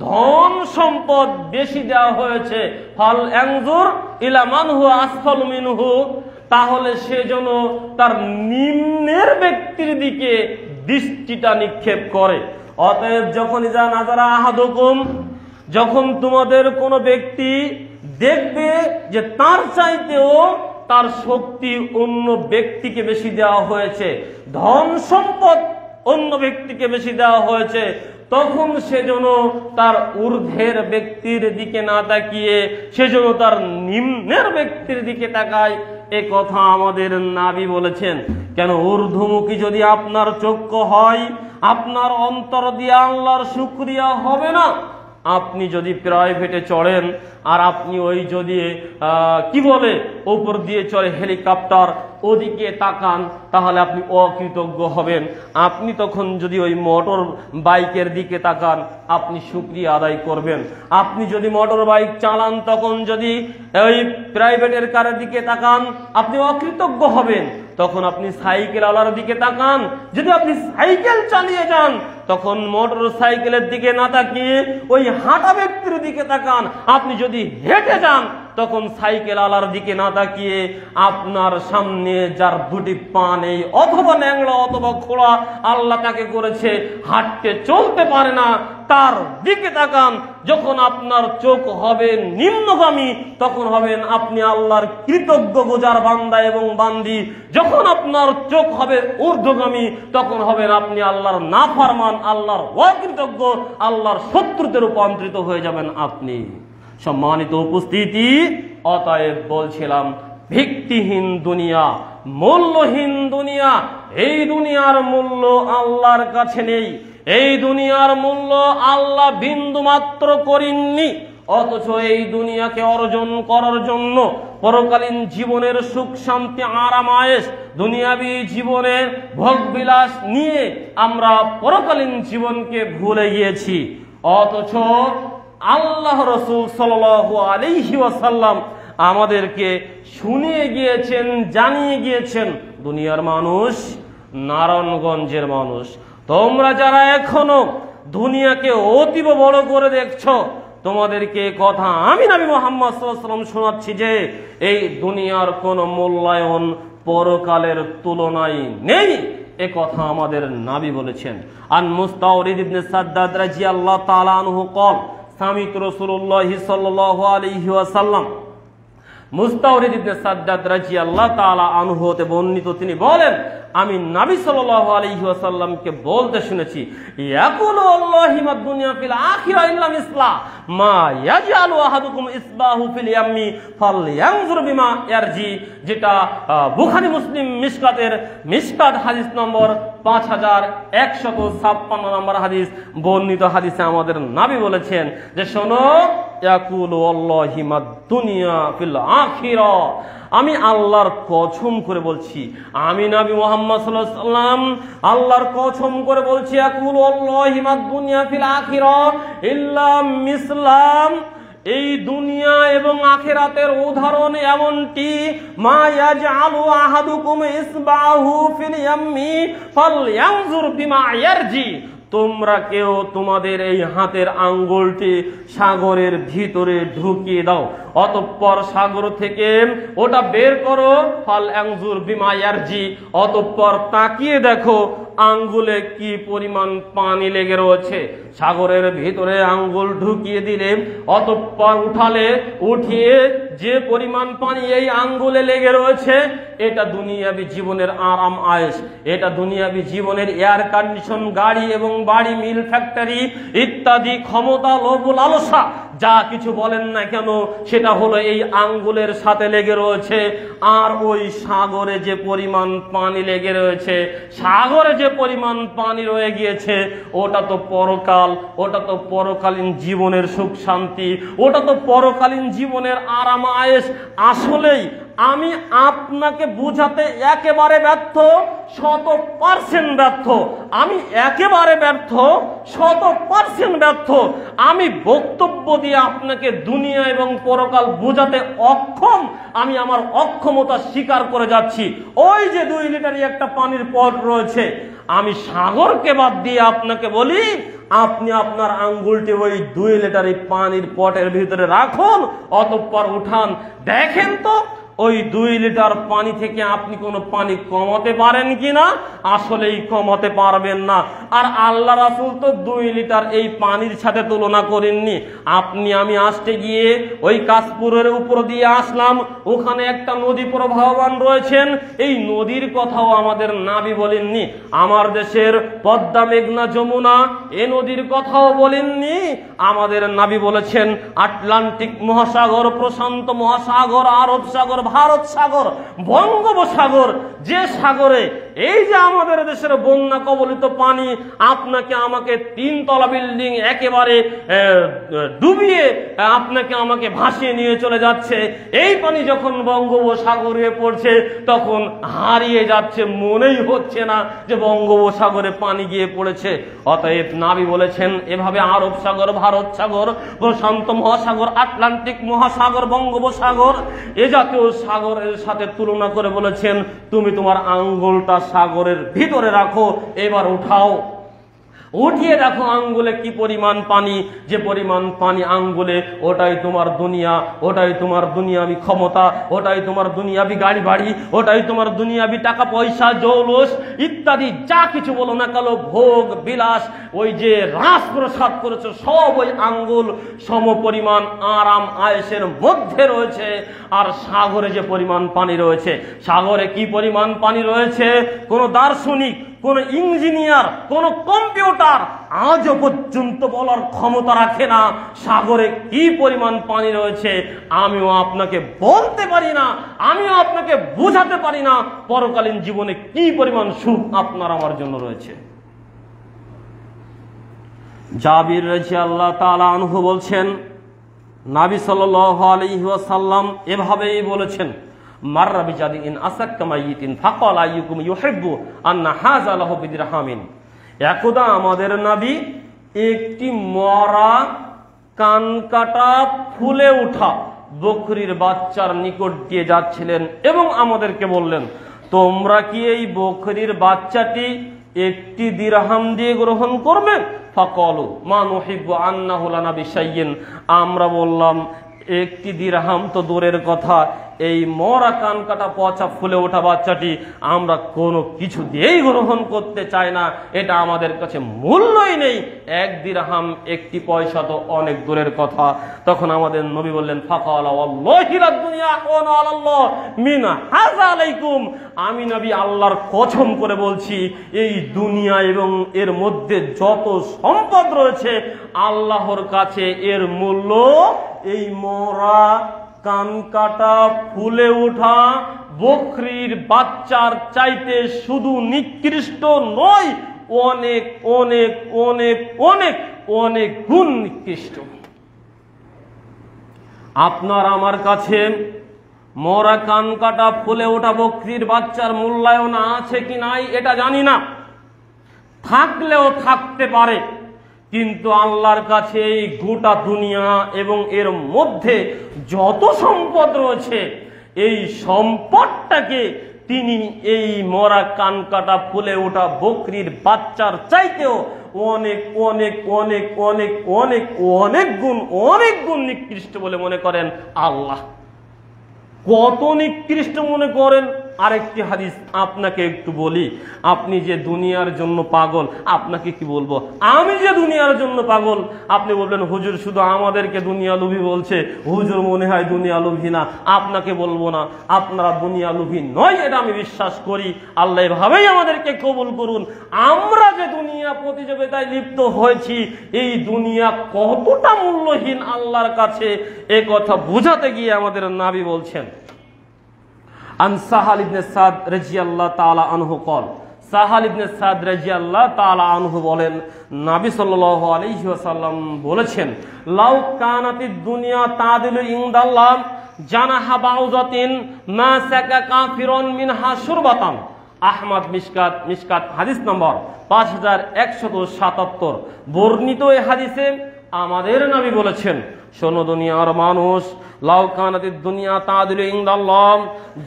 ধন সম্পদ বেশি দেওয়া হয়েছে, ফাল আনজুর ইলা মান হুয়া আসফাল মিনহু, তাহলে সে যেন তার নিম্নের ব্যক্তির দিকে দৃষ্টিটা নিক্ষেপ করে। অতএব যখন ইজা নাযারা আহাদুকুম, যখন তোমাদের কোনো ব্যক্তি দেখবে যে তার চাইতেও তার শক্তি অন্য ব্যক্তিকে বেশি দেওয়া হয়েছে, ধন সম্পদ অন্য ব্যক্তিকে বেশি দেওয়া হয়েছে, তখন সেজন্য তার ঊর্ধ্বের ব্যক্তির দিকে না তাকিয়ে সেজন্য তার নিম্নের ব্যক্তির দিকে তাকায়। এ কথা আমাদের নবী বলেছেন। কেন? ঊর্ধ্বমুখী যদি আপনার চক্ষু হয়, আপনার অন্তর দিয়ে আল্লাহর শুকরিয়া হবে না। আপনি যদি প্রাইভেটে চড়েন আর আপনি ওই যদি উপর দিয়ে চলে হেলিকপ্টার, ওদিকে তাকান, তাহলে আপনি অকৃতজ্ঞ হবেন। আপনি তখন যদি ওই মোটর বাইকের দিকে তাকান, আপনি শুকরিয়া আদায় করবেন। আপনি যদি মোটর বাইক চালান, তখন যদি ওই প্রাইভেটের কারের দিকে তাকান, আপনি অকৃতজ্ঞ হবেন। তখন আপনি সাইকেল আলার দিকে তাকান, যদি আপনি সাইকেল চালিয়ে যান, তখন মোটর সাইকেলের দিকে না তাকিয়ে ওই হাঁটা ব্যক্তির দিকে তাকান। আপনি যদি হেঁটে যান, তখন সাইকেল আলার দিকে না তাকিয়ে আপনার সামনে যার দুটি পা নেই, অথবা ন্যাংড়া অথবা খোড়া, আল্লাহ তাকে করেছে হাঁটতে চলতে পারে না, তার দিকে তাকান। যখন আপনার চোখ হবে নিম্নগামী, তখন হবেন আপনি আল্লাহর কৃতজ্ঞ গুজার বান্দা এবং বান্দি। যখন আপনার চোখ হবে ঊর্ধ্বগামী, তখন হবেন আপনি আল্লাহর নাফরমান, আল্লাহর অকৃতজ্ঞ, আল্লাহর শত্রুতে রূপান্তরিত হয়ে যাবেন আপনি। সম্মানিত উপস্থিতি, অতএব বলছিলাম, ভিত্তিহীন দুনিয়া, মূল্যহীন দুনিয়া, এই দুনিয়ার মূল্য আল্লাহর কাছে নেই। এই দুনিয়ার মূল্য আল্লাহ বিন্দু মাত্র করেননি। অথচ এই দুনিয়াকে অর্জন করার জন্য পরকালীন জীবনের সুখ শান্তি আরাম আয়েশ, দুনিয়াবী জীবনের ভোগবিলাস নিয়ে আমরা পরকালীন জীবনকে ভুলে গিয়েছি। অথচ আল্লাহ রাসূল সাল্লাল্লাহু আলাইহি ওয়াসাল্লাম আমাদেরকে শুনিয়ে গিয়েছেন, জানিয়ে গিয়েছেন, দুনিয়ার মানুষ, নারায়ণগঞ্জের মানুষ, তোমরা যারা এখনো দুনিয়াকে অতীব বড় করে দেখছো, তোমাদেরকে কথা আমি নবী মুহাম্মদ সাল্লাল্লাহু আলাইহি ওয়াসাল্লাম শোনাচ্ছি যে এই দুনিয়ার কোনো মূল্যায়ন পরকালের তুলনায় নেই। এ কথা আমাদের নবী বলেছেন। আন মুস্তাওরিদ ইবনে সাদ্দাদ রাদিয়াল্লাহু তাআলা আনহু قال সামিত রাসূলুল্লাহ সাল্লাল্লাহু আলাইহি ওয়াসাল্লাম, মুস্তাওরিদ ইবনে সাদ্দাদ রাদিয়াল্লাহু তাআলা আনহু হতে বর্ণিত, তিনি বলেন, আমি নবী সাল্লাল্লাহু আলাইহি ওয়াসাল্লামকে বলতে শুনেছি, ইয়াকুলু আল্লাহি মা দুনিয়া ফিল আখিরা ইল্লা মিসলা মা ইয়াজআলু আহাদুকুম ইসবাহু ফিল ইয়ামি ফালয়ানজুর বিমা ইয়ারজি, যেটা বুখারী মুসলিম মিশকাত হাদিস নম্বর 5156 নম্বর হাদিস, বর্ণিত হাদিসে আমাদের নবী বলেছেন যে শোনো, ইয়াকুলু আল্লাহি মা দুনিয়া ফিল আখিরা, আমি আল্লাহর কসম করে বলছি, আমি নবী মুহাম্মদ সাল্লাল্লাহু আলাইহি ওয়াসাল্লাম আল্লাহর কসম করে বলছি, ইয়াকুলু আল্লাহি মা দুনিয়া ফিল আখিরা ইল্লা মিসলাম, এই দুনিয়া এবং আখিরাতের উদাহরণ এমনটি, মা ইয়াজআলু আহাদুকুম ইসবাহু ফিল ইয়ামি ফালয়ানজুর বিমা ইয়ারজি, তোমরা কেউ তোমাদের এই হাতের আঙ্গুলটি সাগরের ভিতরে ঢুকিয়ে দাও, অতঃপর সাগর থেকে ওটা বের করো, ফাল আনজুর বিমা ইয়ারজি, অতঃপর তাকিয়ে দেখো আঙ্গুলে কি পরিমাণ পানি লেগে রয়েছে। সাগরের ভিতরে আঙ্গুল ঢুকিয়ে দিলে, অতঃপর উঠিয়ে যে পরিমাণ পানি এই আঙ্গুলে লেগে রয়েছে, এটা দুনিয়াবী জীবনের আরাম আয়েশ, এটা দুনিয়াবী জীবনের এয়ার কন্ডিশন, গাড়ি এবং বাড়ি, মিল, ফ্যাক্টরি ইত্যাদি, ক্ষমতা, লোভ, লালসা, যা কিছু বলেন না কেন, সেটা হলো এই আঙ্গুলের সাথে লেগে রয়েছে। আর ওই সাগরে যে পরিমাণ পানি লেগে রয়েছে, সাগরে যে পরিমাণ পানি রয়ে গিয়েছে, ওটা তো পরকাল, ওটা তো পরকালীন জীবনের সুখ শান্তি, ওটা তো পরকালীন জীবনের আরাম আয়েশ। আসলেই আমি আপনাকে বুঝাতে একেবারে ব্যর্থ, 100% ব্যর্থ। আমি একেবারে ব্যর্থ, 100% ব্যর্থ। আমি বক্তব্য দিয়ে আপনাকে দুনিয়া এবং পরকাল বোঝাতে অক্ষম। আমি আমার অক্ষমতা স্বীকার করে যাচ্ছি। ওই যে 2 লিটারই একটা পানির পট রয়েছে, আমি সাগরকে বাদ দিয়ে আপনাকে বলি, আপনি আপনার আঙ্গুলটি ওই 2 লিটারই পানির পটের ভিতরে রাখুন, অতঃপর উঠান, দেখেন তো ওই 2 লিটার পানি থেকে আপনি কোনো পানি কমাতে পারেন কিনা? আসলেই কমাতে পারবেন না। আর আল্লাহ রাসূল তো 2 লিটার এই পানির সাথে তুলনা করেননি। আপনি আমি আসতে গিয়ে ওই কাশপুরের উপর দিয়ে আসলাম, ওখানে একটা নদী প্রবাহমান রয়েছেন, এই নদীর কথাও আমাদের নবী বলেননি। আমার দেশের পদ্মা, মেঘনা, যমুনা, এই নদীর কথাও বলেননি। আমাদের নবী বলেছেন আটলান্টিক মহাসাগর, প্রশান্ত মহাসাগর, আরব সাগর, ভারত সাগর, বঙ্গোপসাগর, যে সাগরে এই যে আমাদের দেশের বন্যা কবলিত পানি আপনাকে আমাকে 3 তলা বিল্ডিং একেবারে ডুবিয়ে আপনাকে আমাকে ভাসিয়ে নিয়ে চলে যাচ্ছে, এই পানি যখন বঙ্গোপসাগরে পড়ছে তখন হারিয়ে যাচ্ছে, মনেই হচ্ছে না যে বঙ্গোপসাগরে পানি গিয়ে পড়েছে। অতএব নবী বলেছেন এভাবে আরব সাগর, ভারত সাগর, প্রশান্ত মহাসাগর, আটলান্টিক মহাসাগর, বঙ্গোপসাগর এ জাতীয় সাগরের সাথে তুলনা করে বলেছেন তুমি তোমার আঙ্গুলটা সাগরের ভিতরে রাখো, এবার উঠাও, উঠিয়ে দেখো আঙ্গুলে কি পরিমাণ পানি, যে পরিমাণ পানি আঙ্গুলে ওটাই তোমার দুনিয়া, ওটাই তোমার দুনিয়াবি ক্ষমতা, ওটাই তোমার দুনিয়াবি গাড়ি বাড়ি, ওটাই তোমার দুনিয়াবি টাকা পয়সা, জৌলুস ইত্যাদি যা কিছু বলো না কেন, ভোগ বিলাস, ওই যে রাজপ্রসাদ করেছো সব ওই আঙ্গুল সম পরিমাণ আরাম আয়েশের মধ্যে রয়েছে। আর সাগরে যে পরিমাণ পানি রয়েছে, সাগরে কি পরিমাণ পানি রয়েছে কোন দার্শনিক, কোন ইঞ্জিনিয়ার, কোন কম্পিউটার আজও পর্যন্ত বলার ক্ষমতা রাখে না সাগরে কি পরিমাণ পানি রয়েছে। আমিও আপনাকে বলতে পারি না, আমিও আপনাকে বোঝাতে পারি না পরকালীন জীবনে কি পরিমাণ সুখ আপনার আমার জন্য রয়েছে। জাবির রাদিয়াল্লাহু তাআলা আনহু বলছেন নবী সাল্লাল্লাহু আলাইহি ওয়াসাল্লাম এভাবেই বলেছেন, মাররা বিজাদিন আসাক্কা মাইয়িতিন ফাকাল আইয়ুকুম ইউহিব্বু আন্না হাযা লাহু বিদিরহামিন। একদা আমাদের নবী একটি মরা কানকাটা ফুলে ওঠা বকরির বাচ্চার নিকট দিয়ে যাচ্ছিলেন এবং আমাদেরকে বললেন তোমরা কি এই বকরির বাচ্চাটি 1 দিরহাম দিয়ে গ্রহণ করবে? ফাকালু মা নুহিব্বু আন্নাহু লানা বিশাইয়িন। আমরা বললাম 1 দিরহাম তো দূরের কথা, এই মরা কান কাটা পচা ফুলে ওঠা বাচ্চাটি আমরা কোনো কিছু দিয়েই গ্রহণ করতে চাই না, এটা আমাদের কাছে মূল্যই নেই। 1 দিরহাম 1 পয়সা তো অনেক দূরের কথা। তখন আমাদের নবী বললেন ফাকালা ওয়াল্লাহি লাদ দুনিয়া আহওয়ানু আলাল্লাহ মিন হাযা আলাইকুম। আমি নবী আল্লাহর কসম করে বলছি এই দুনিয়া এবং এর মধ্যে যত সম্পদ রয়েছে আল্লাহর কাছে এর মূল্য এই মরা কান কাটা ফুলে ওঠা বকরির বাচ্চার চাইতে শুধু নিকৃষ্ট নয়, অনেক অনেক অনেক অনেক অনেক গুণ নিকৃষ্ট। আপনার আমার কাছে মরা কান কাটা ফুলে ওঠা বকরির বাচ্চার মূল্যায়ন আছে কি নাই এটা জানি না, থাকলেও থাকতে পারে, কিন্তু আল্লাহর কাছে এই গোটা দুনিয়া এবং এর মধ্যে যত সম্পদ রয়েছে এই সম্পদটাকে তিনি এই মরা কান কাটা ফুলে ওঠা বকরির বাচ্চার চাইতেও অনেক অনেক অনেক অনেক অনেক অনেক গুণ নিকৃষ্ট বলে মনে করেন। আল্লাহ কত নিকৃষ্ট মনে করেন। আরেকটি হাদিস আপনাকে একটু বলি, আপনি যে দুনিয়ার জন্য পাগল, আপনাকে কি বলবো, আমি যে দুনিয়ার জন্য পাগল, আপনি বলবেন হুজুর শুধু আমাদেরকে দুনিয়া লোভী বলছে, হুজুর মনে হয় দুনিয়া লোভী না। আপনাকে বলবো না আপনারা দুনিয়া লোভী নয়, এটা আমি বিশ্বাস করি। আল্লাহ এভাবেই আমাদেরকে কবুল করুন। আমরা যে দুনিয়া প্রতিযোগিতায় লিপ্ত হয়েছি, এই দুনিয়া কতটা মূল্যহীন আল্লাহর কাছে এ কথা বোঝাতে গিয়ে আমাদের নবী বলছেন আন সাহাল ইবনে সাদ রাদিয়াল্লাহু তাআলা আনহু قال, সাহাল ইবনে সাদ রাদিয়াল্লাহু তাআলা আনহু বলেন নবী সাল্লাল্লাহু আলাইহি ওয়াসাল্লাম বলেছেন লাউ কানাতিদ দুনিয়া তাদিলু ইনদাল্লাহ জানাহা বাউজাতিন মা সাকা কাফিরুন মিনহা শুরবাতান। আহমদ মিশকাত হাদিস নম্বর 5177। বর্ণিত এই হাদিসে আমাদের নবী বলেছেন শোনো দুনিয়ার মানুষ, লাউ কানাতিদ দুনিয়া তাদিলু ইনদাল্লাহ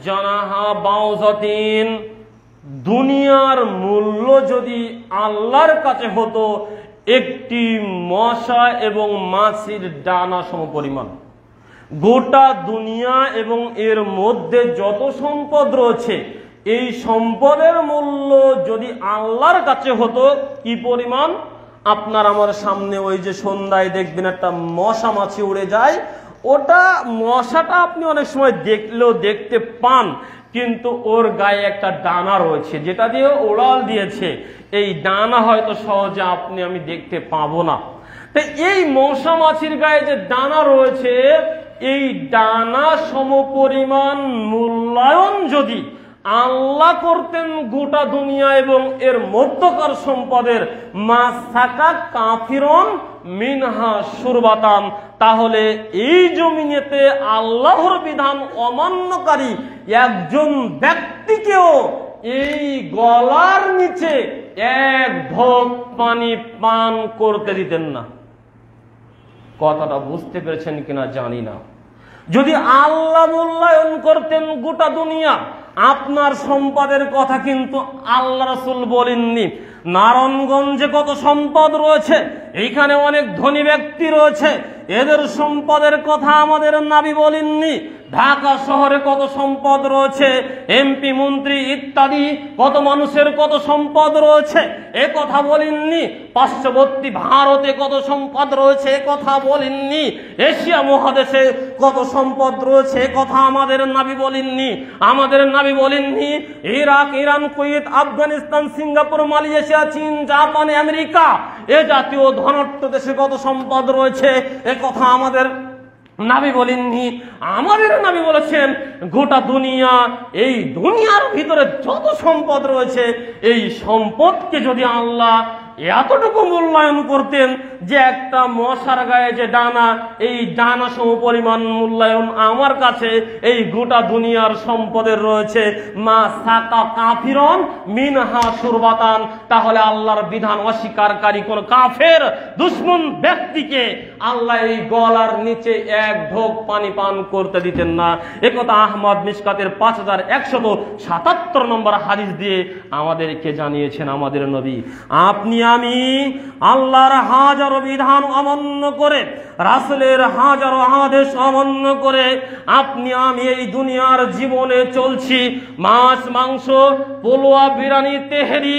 জানাহা বাউজাতিন, দুনিয়ার মূল্য যদি আল্লাহর কাছে হতো একটি মশা এবং মাছির ডানা সমপরিমাণ, গোটা দুনিয়া এবং এর মধ্যে যত সম্পদ রয়েছে এই সম্পদের মূল্য যদি আল্লাহর কাছে হতো কি পরিমাণ? আপনার আমার সামনে ওই যে সন্ধ্যায় দেখবেন একটা মশা মাছি উড়ে যায়, ওটা মশাটা আপনি অনেক সময় দেখলেও দেখতে পান, কিন্তু ওর গায়ে একটা ডানা রয়েছে যেটা দিয়ে ওড়াল দিয়েছে, এই ডানা হয়তো সহজে আপনি আমি দেখতে পাবো না। তো এই মশা মাছির গায়ে যে ডানা রয়েছে এই ডানা সমপরিমাণ মূল্যায়ন যদি আল্লাহ করতেন গোটা দুনিয়া এবং এর মধ্যকার সম্পদের মা সাকা কাফিরন মিনহা সুরবাতান, তাহলে এই জমিনেতে আল্লাহর বিধান অমান্যকারী একজন ব্যক্তিকেও এই গলার নিচে এক ঢোক পানি পান করতে দিতেন না। কথাটা বুঝতে পেরেছেন কিনা জানি না। যদি আল্লাহ মূল্যায়ন করতেন গোটা দুনিয়া, আপনার সম্পদের কথা কিন্তু আল্লাহ রাসূল বলেননি। নারায়ণগঞ্জে কত সম্পদ রয়েছে, এইখানে অনেক ধনী ব্যক্তি রয়েছে, এদের সম্পদের কথা আমাদের নবী বলেননি। ঢাকা শহরে কত সম্পদ রয়েছে, এমপি মন্ত্রী ইত্যাদি কত মানুষের কত সম্পদ রয়েছে, এ কথা বলেননি। পার্শ্ববর্তী ভারতে কত সম্পদ রয়েছে, এ কথা বলেননি। এশিয়া মহাদেশে কত সম্পদ রয়েছে, এ কথা আমাদের নবী বলেননি। আমাদের নবী বলেননি Iraq, Iran, Kuwait, Afghanistan, Singapore, Malaysia, চীন, জাপান, আমেরিকা এ জাতীয় ধনাঢ্য দেশে কত সম্পদ রয়েছে, এ কথা আমাদের নবী বলেননি। আমাদের নবী বলেছেন গোটা দুনিয়া, এই দুনিয়ার ভিতরে যত সম্পদ রয়েছে, এই সম্পদকে যদি আল্লাহ এতটুকু মূল্যায়ন করতেন যে একটা মশার গায়ে যে ডানা, এই ডানা সম পরিমাণ মূল্যায়ন আমার কাছে এই গোটা দুনিয়ার সম্পদের রয়েছে, মা সাকা কাফিরন মিনহা সুরবাতান, তাহলে আল্লাহর বিধান অস্বীকারী কোন কাফের দুশমন ব্যক্তিকে আল্লাহ এই গলার নিচে এক ঢোক পানি পান করতে দিতেন না। একথা আহমদ মিশকাতের 5177 নম্বর হাদিস দিয়ে আমাদেরকে জানিয়েছেন আমাদের নবী। আপনি আমি আল্লাহর হাজারো বিধান অমান্য করে, রাসূলের হাজারো আদেশ অমান্য করে আপনি আমি এই দুনিয়ার জীবনে চলছি। মাছ, মাংস, পোলোয়া, বিরিয়ানি, তেহেরি,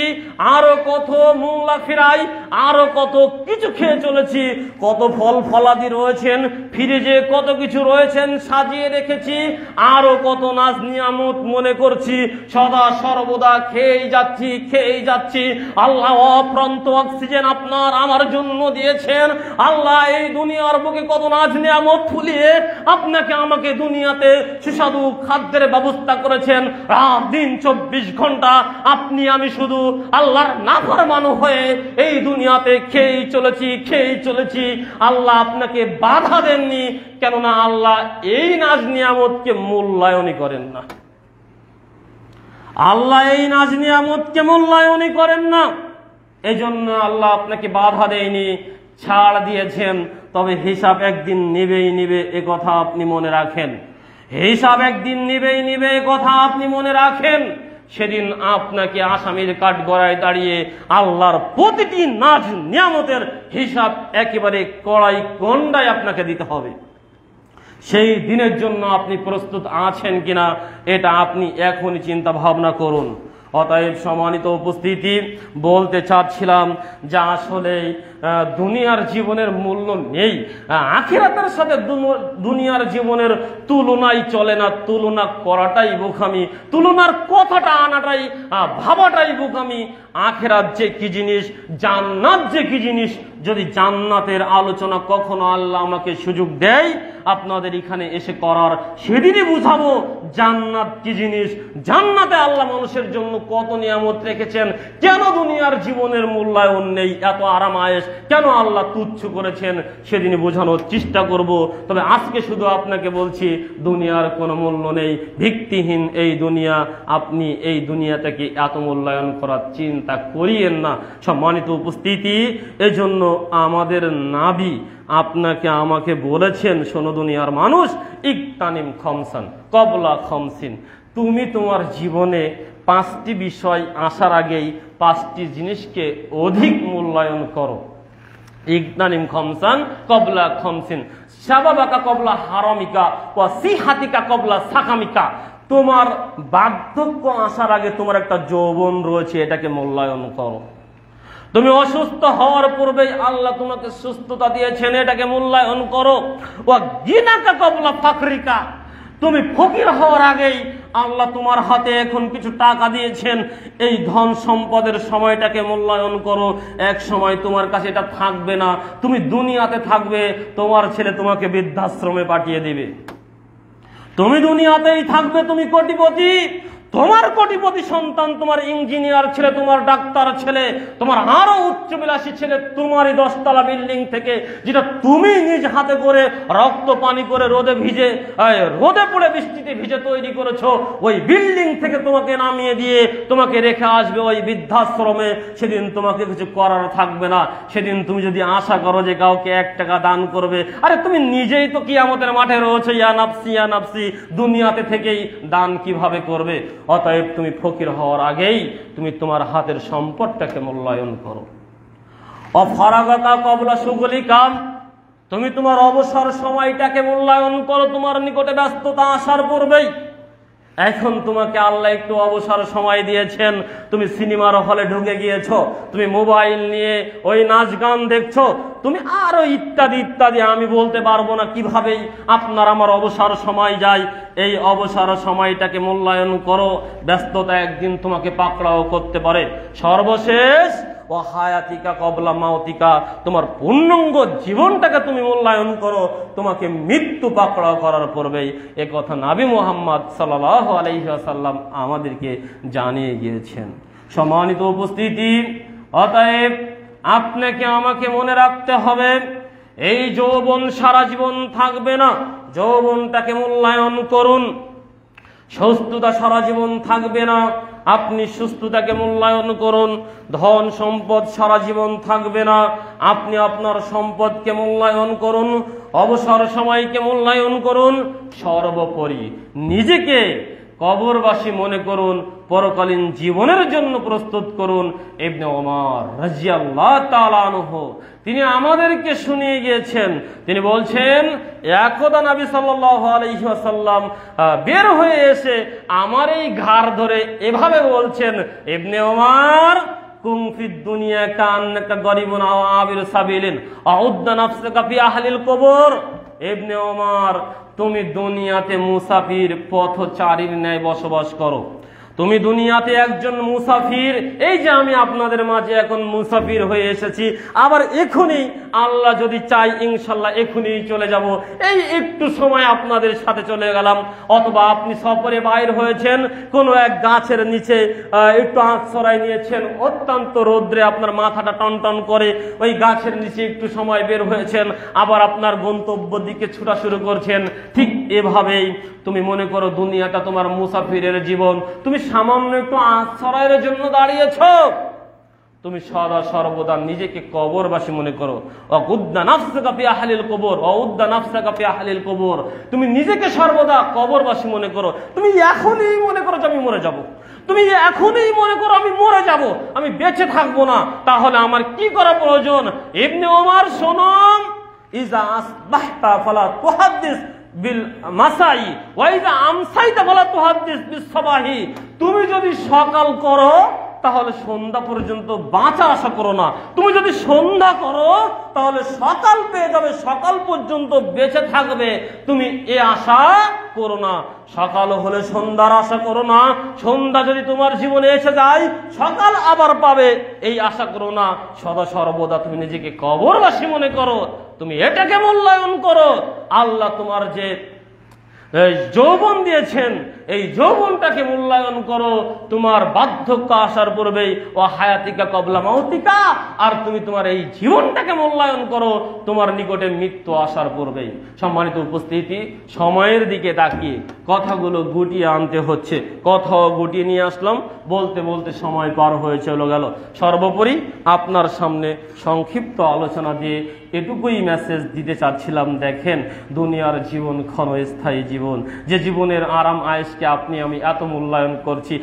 আরো কত মোংলা ফ্রাই, আরো কত কিছু খেয়ে চলেছি। কত ফল ফলাদি রয়েছেন, ফ্রিজে কত কিছু রয়েছেন সাজিয়ে রেখেছি, আরো কত নাজ নিয়ামত মনে করছি, সদা সর্বদা খেয়েই যাচ্ছি। আল্লাহ অপ্রান্ত অক্সিজেন আপনার আমার জন্য দিয়েছেন। আল্লাহ এই দুনিয়ার বুকে কত নাজ নিয়ামত ফুলিয়ে আপনাকে আমাকে দুনিয়াতে সুস্বাদু খাদ্যের ব্যবস্থা করেছেন। রাত দিন 24 ঘন্টা আপনি আমি শুধু আল্লাহর নাফরমান হয়ে এই দুনিয়াতে খেয়েই চলেছি। আল্লাহ আপনাকে বাধা দেননি, কেননা আল্লাহ এই নাজ নিয়ামতকে মূল্যায়নই করেন না। আল্লাহ এই নাজ নিয়ামতকে মূল্যায়নই করেন না, এজন্য আল্লাহ আপনাকে বাধা দেয়নি, ছাড় দিয়েছেন। তবে হিসাব একদিন নিবে এ কথা আপনি মনে রাখেন। হিসাব একদিন নিবে এ কথা আপনি মনে রাখেন। সেদিন আপনাকে আসামির কাঠগড়ায় দাঁড়িয়ে আল্লাহর প্রতিটি নাজ নিয়ামতের হিসাব একেবারে কড়াই গন্ডায় আপনাকে দিতে হবে। সেই দিনের জন্য আপনি প্রস্তুত আছেন কিনা এটা আপনি এখনই চিন্তা ভাবনা করুন। অতএব সম্মানিত উপস্থিতি, বলতে চাচ্ছিলাম যে আসলে দুনিয়ার জীবনের মূল্য নেই, আখিরাতের সাথে দুনিয়ার জীবনের তুলনাই চলে না। তুলনা করাটাই বোকামি, তুলনার কথাটা আনাটাই ভাবাটাই বোকামি। আখিরাত যে কি জিনিস, জান্নাত যে কি জিনিস, যদি জান্নাতের আলোচনা কখনো আল্লাহ আমাকে সুযোগ দেয় আপনাদের এখানে এসে করার, সেদিনই বুঝাবো জান্নাত কি জিনিস, জান্নাতে আল্লাহ মানুষের জন্য কত নিয়ামত রেখেছেন, কেন দুনিয়ার জীবনের মূল্যায়ন নেই, এত আরাম আয়েশ কেন আল্লাহ তুচ্ছ করেছেন, সেদিনই বোঝানোর চেষ্টা করব। তবে আজকে শুধু আপনাকে বলছি দুনিয়ার কোনো মূল্য নেই, ভিত্তিহীন এই দুনিয়া, আপনি এই দুনিয়াটাকে এত মূল্যায়ন করার চিন্তা করিয়েন না। সম্মানিত উপস্থিতি, এজন্য আমাদের নবী আপনাকে আমাকে বলেছেন, শোনো দুনিয়ার মানুষ, ইকতানিম খমসান কবলা খমসিন, তুমি তোমার জীবনে 5টি বিষয় আসার আগেই 5টি জিনিসকে অধিক মূল্যায়ন করো। ইকতানিম খমসান কবলা খমসিন, শাবাবাকা কবলা হারামিকা ওয়া সিহাতিকা কবলা সাকামিকা, তোমার বার্ধক্য আসার আগে তোমার একটা যৌবন রয়েছে, এটাকে মূল্যায়ন করো। তুমি অসুস্থ হওয়ার পূর্বেই আল্লাহ তোমাকে সুস্থতা দিয়েছেন, এটাকে মূল্যায়ন করো। ওয়া গিনাকা কবলা ফাকরিকা, তুমি ফকির হওয়ার আগেই আল্লাহ তোমার হাতে এখন কিছু টাকা দিয়েছেন, এই ধন সম্পদের সময়টাকে মূল্যায়ন করো। এক সময় তোমার কাছে এটা থাকবে না, তুমি দুনিয়াতে থাকবে, তোমার ছেলে তোমাকে বৃদ্ধাশ্রমে পাঠিয়ে দিবে। তুমি দুনিয়াতেই থাকবে, তুমি কোটিপতি, তোমার কোটিপতি সন্তান, তোমার ইঞ্জিনিয়ার ছেলে, তোমার ডাক্তার ছেলে, তোমার আরো উচ্চবিলাসী ছেলে তোমারই 10তলা বিল্ডিং থেকে, যেটা তুমি নিজ হাতে করে রক্ত পানি করে রোদে ভিজে, রোদে পড়ে বৃষ্টিতে ভিজে তৈরি করেছো, ওই বিল্ডিং থেকে তোমাকে নামিয়ে দিয়ে তোমাকে রেখে আসবে ওই বৃদ্ধাশ্রমে। সেদিন তোমাকে কিছু করার থাকবে না। সেদিন তুমি যদি আশা করো যে কাউকে 1 টাকা দান করবে, আরে তুমি নিজেই তো কিয়ামতের মাঠে রয়েছে, ইয়া নাফসি ইয়া নাফসি, দুনিয়াতে থেকেই দান কিভাবে করবে? অতএব তুমি ফকির হওয়ার আগেই তুমি তোমার হাতের সম্পদটাকে মূল্যায়ন করো। অফারাগাতা কবলা সুগলি কাম, তুমি তোমার অবসর সময়টাকে মূল্যায়ন করো তোমার নিকটে ব্যস্ততা আসার পূর্বেই। এখন তোমাকে আল্লাহ একটু অবসর সময় দিয়েছেন, তুমি সিনেমার হলে ঢুকে গিয়েছো, তুমি মোবাইল নিয়ে ওই নাচ গান দেখছো, তুমি আরো ইত্যাদি ইত্যাদি, আমি বলতে পারবো না কিভাবেই আপনার আমার অবসর সময় যায়। এই অবসর সময়টাকে মূল্যায়ন করো, ব্যস্ততা একদিন তোমাকে পাকড়াও করতে পারে। সর্বশেষ ও হায়াতিকা কবলা মাউতিকা, তোমার পূর্ণাঙ্গ জীবনটাকে তুমি মূল্যায়ন করো, তোমাকে মৃত্যু পাকড়াও করার পূর্বেই। এ কথা নবী মুহাম্মদ সাল্লাল্লাহু আলাইহি ওয়াসাল্লাম আমাদেরকে জানিয়ে গিয়েছেন। সম্মানিত উপস্থিতি, অতএব আপনাকে আমাকে মনে রাখতে হবে, এই যৌবন সারা জীবন থাকবে না, যৌবনটাকে মূল্যায়ন করুন। সুস্থতা সারা জীবন থাকবে না, আপনি সুস্থতাকে মূল্যায়ন করুন। ধন সম্পদ সারা জীবন থাকবে না, আপনি আপনার সম্পদকে মূল্যায়ন করুন। অবসর সময়কে মূল্যায়ন করুন। সর্বোপরি নিজেকে কবরবাসী মনে করুন, পরকালীন জীবনের জন্য প্রস্তুত করুন। ইবনে ওমর রাদিয়াল্লাহু তাআলা আনহু তিনি আমাদেরকে শুনিয়ে গিয়েছেন, তিনি বলছেন, একদা নবী সাল্লাল্লাহু আলাইহি ওয়াসাল্লাম বের হয়ে এসে আমার এই ঘাড় ধরে এভাবে বলছেন, ইবনে ওমর কুম ফিদ দুনিয়া কান্নাকা গরিবুন আও আবির সাবিলিন আউদ্দা নাফসাকা ফি আহলিল কবর। ইবনে ওমর, তুমি দুনিয়াতে মুসাফির পথচারীর ন্যায় বসবাস করো। তুমি দুনিয়াতে একজন মুসাফির, এই যে আমি আপনাদের মাঝে এখন মুসাফির হয়ে এসেছি, আবার এখনই আল্লাহ যদি চাই ইনশাল্লাহ এখনই চলে যাব। এই একটু সময় আপনাদের সাথে চলে গেলাম, অথবা আপনি সফরে বাইর হয়েছেন, কোনো এক গাছের নিচে একটু আশ্রয় নিয়েছেন, অত্যন্ত রৌদ্রে আপনার মাথাটা টনটন করে, ওই গাছের নিচে একটু সময় বের হয়েছেন, আবার আপনার গন্তব্য দিকে ছুটা শুরু করছেন। ঠিক এভাবেই তুমি মনে করো দুনিয়াটা তোমার মুসাফিরের জীবন, তুমি সামান্য একটু আশ্রয়ের জন্য দাঁড়িয়েছ, তুমি সদা সর্বদা নিজেকে কবরবাসী মনে করো। অউদ্দা নাফসাকা ফি আহলিল কবর, অউদ্দা নাফসাকা ফি আহলিল কবর, তুমি নিজেকে সর্বদা কবরবাসী মনে করো। তুমি এখনই মনে করো যে আমি মরে যাব, তুমি এখনই মনে করো আমি মরে যাব, আমি বেঁচে থাকবো না, তাহলে আমার কি করা প্রয়োজন? ইবনে ওমর শুনুন, ইজা আসবাহতা ফালা তুহাদ্দিস বিল মাসাই ওয়া ইজা আমসাইতা ফালা তুহাদ্দিস বিস সাবাহি। তুমি যদি সকাল করো তাহলে সন্ধ্যা পর্যন্ত বাঁচা আশা করো না, তুমি যদি সন্ধ্যা করো তাহলে সকাল পেয়ে যাবে, সকাল পর্যন্ত বেঁচে থাকবে, তুমি এ আশা করো না। সকাল হলে সন্ধ্যার আশা করো না, সন্ধ্যা যদি তোমার জীবনে এসে যায় সকাল আবার পাবে এই আশা করো না। সদা সর্বদা তুমি নিজেকে কবরবাসী মনে করো, তুমি এটাকে মূল্যায়ন করো। আল্লাহ তোমার যে যৌবন দিয়েছেন, এই যৌবনটাকে মূল্যায়ন করো। তোমার বার্ধক্য আসার পূর্বেই ও হায়াতিকা কবলা মাউতিকা, আর তুমি তোমার এই জীবনটাকে মূল্যায়ন করো তোমার নিকটে মৃত্যু আসার পূর্বেই। সম্মানিত উপস্থিতি, সময়ের দিকে তাকিয়ে কথাগুলো গুটিয়ে আনতে হচ্ছে, কথাও গুটিয়ে নিয়ে আসলাম, বলতে বলতে সময় পার হয়ে চলে গেল। সর্বোপরি আপনার সামনে সংক্ষিপ্ত আলোচনা দিয়ে এটুকুই মেসেজ দিতে চাচ্ছিলাম, দেখেন দুনিয়ার জীবন ক্ষণস্থায়ী জীবন, যে জীবনের আরাম আয়েশকে আপনি আমি এত মূল্যায়ন করছি।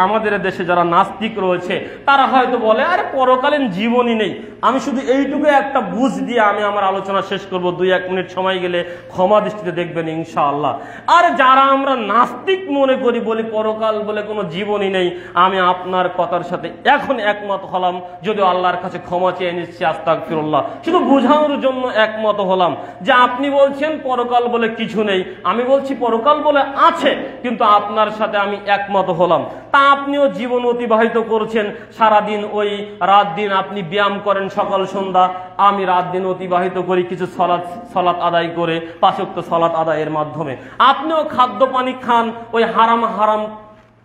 আমাদের দেশে যারা নাস্তিক রয়েছে তারা হয়তো বলে আরে পরকালীন জীবনই নেই। আমি শুধু এইটুকু একটা বুঝ দিয়ে আমি আমার আলোচনা শেষ করব, 2-1 মিনিট সময় গেলে ক্ষমা দৃষ্টিতে দেখবেন ইনশাআল্লাহ। আর যারা আমরা নাস্তিক মনে করি, বলি পরকাল বলে কোনো জীবনই নেই, আমি আপনার কথার সাথে এখন একমত হলাম, যদিও আল্লাহর কাছে ক্ষমা চেয়ে নিচ্ছি, আস্তাগফিরুল্লাহ, শুধু বোঝানোর জন্য একমত হলাম যে আপনি বলছেন পরকাল বলে কিছু নেই, আমি বলছি পরকাল বলে আছে, কিন্তু আপনার সাথে আমি একমত হলাম। তা আপনিও জীবন অতিবাহিত করছেন, সারাদিন ওই রাত দিন আপনি ব্যায়াম করেন সকাল সন্ধ্যা, আমি রাত দিন অতিবাহিত করি কিছু সালাত আদায় করে, 5 ওয়াক্ত সালাত আদায়ের মাধ্যমে। আপনিও খাদ্য পানি খান, ওই হারাম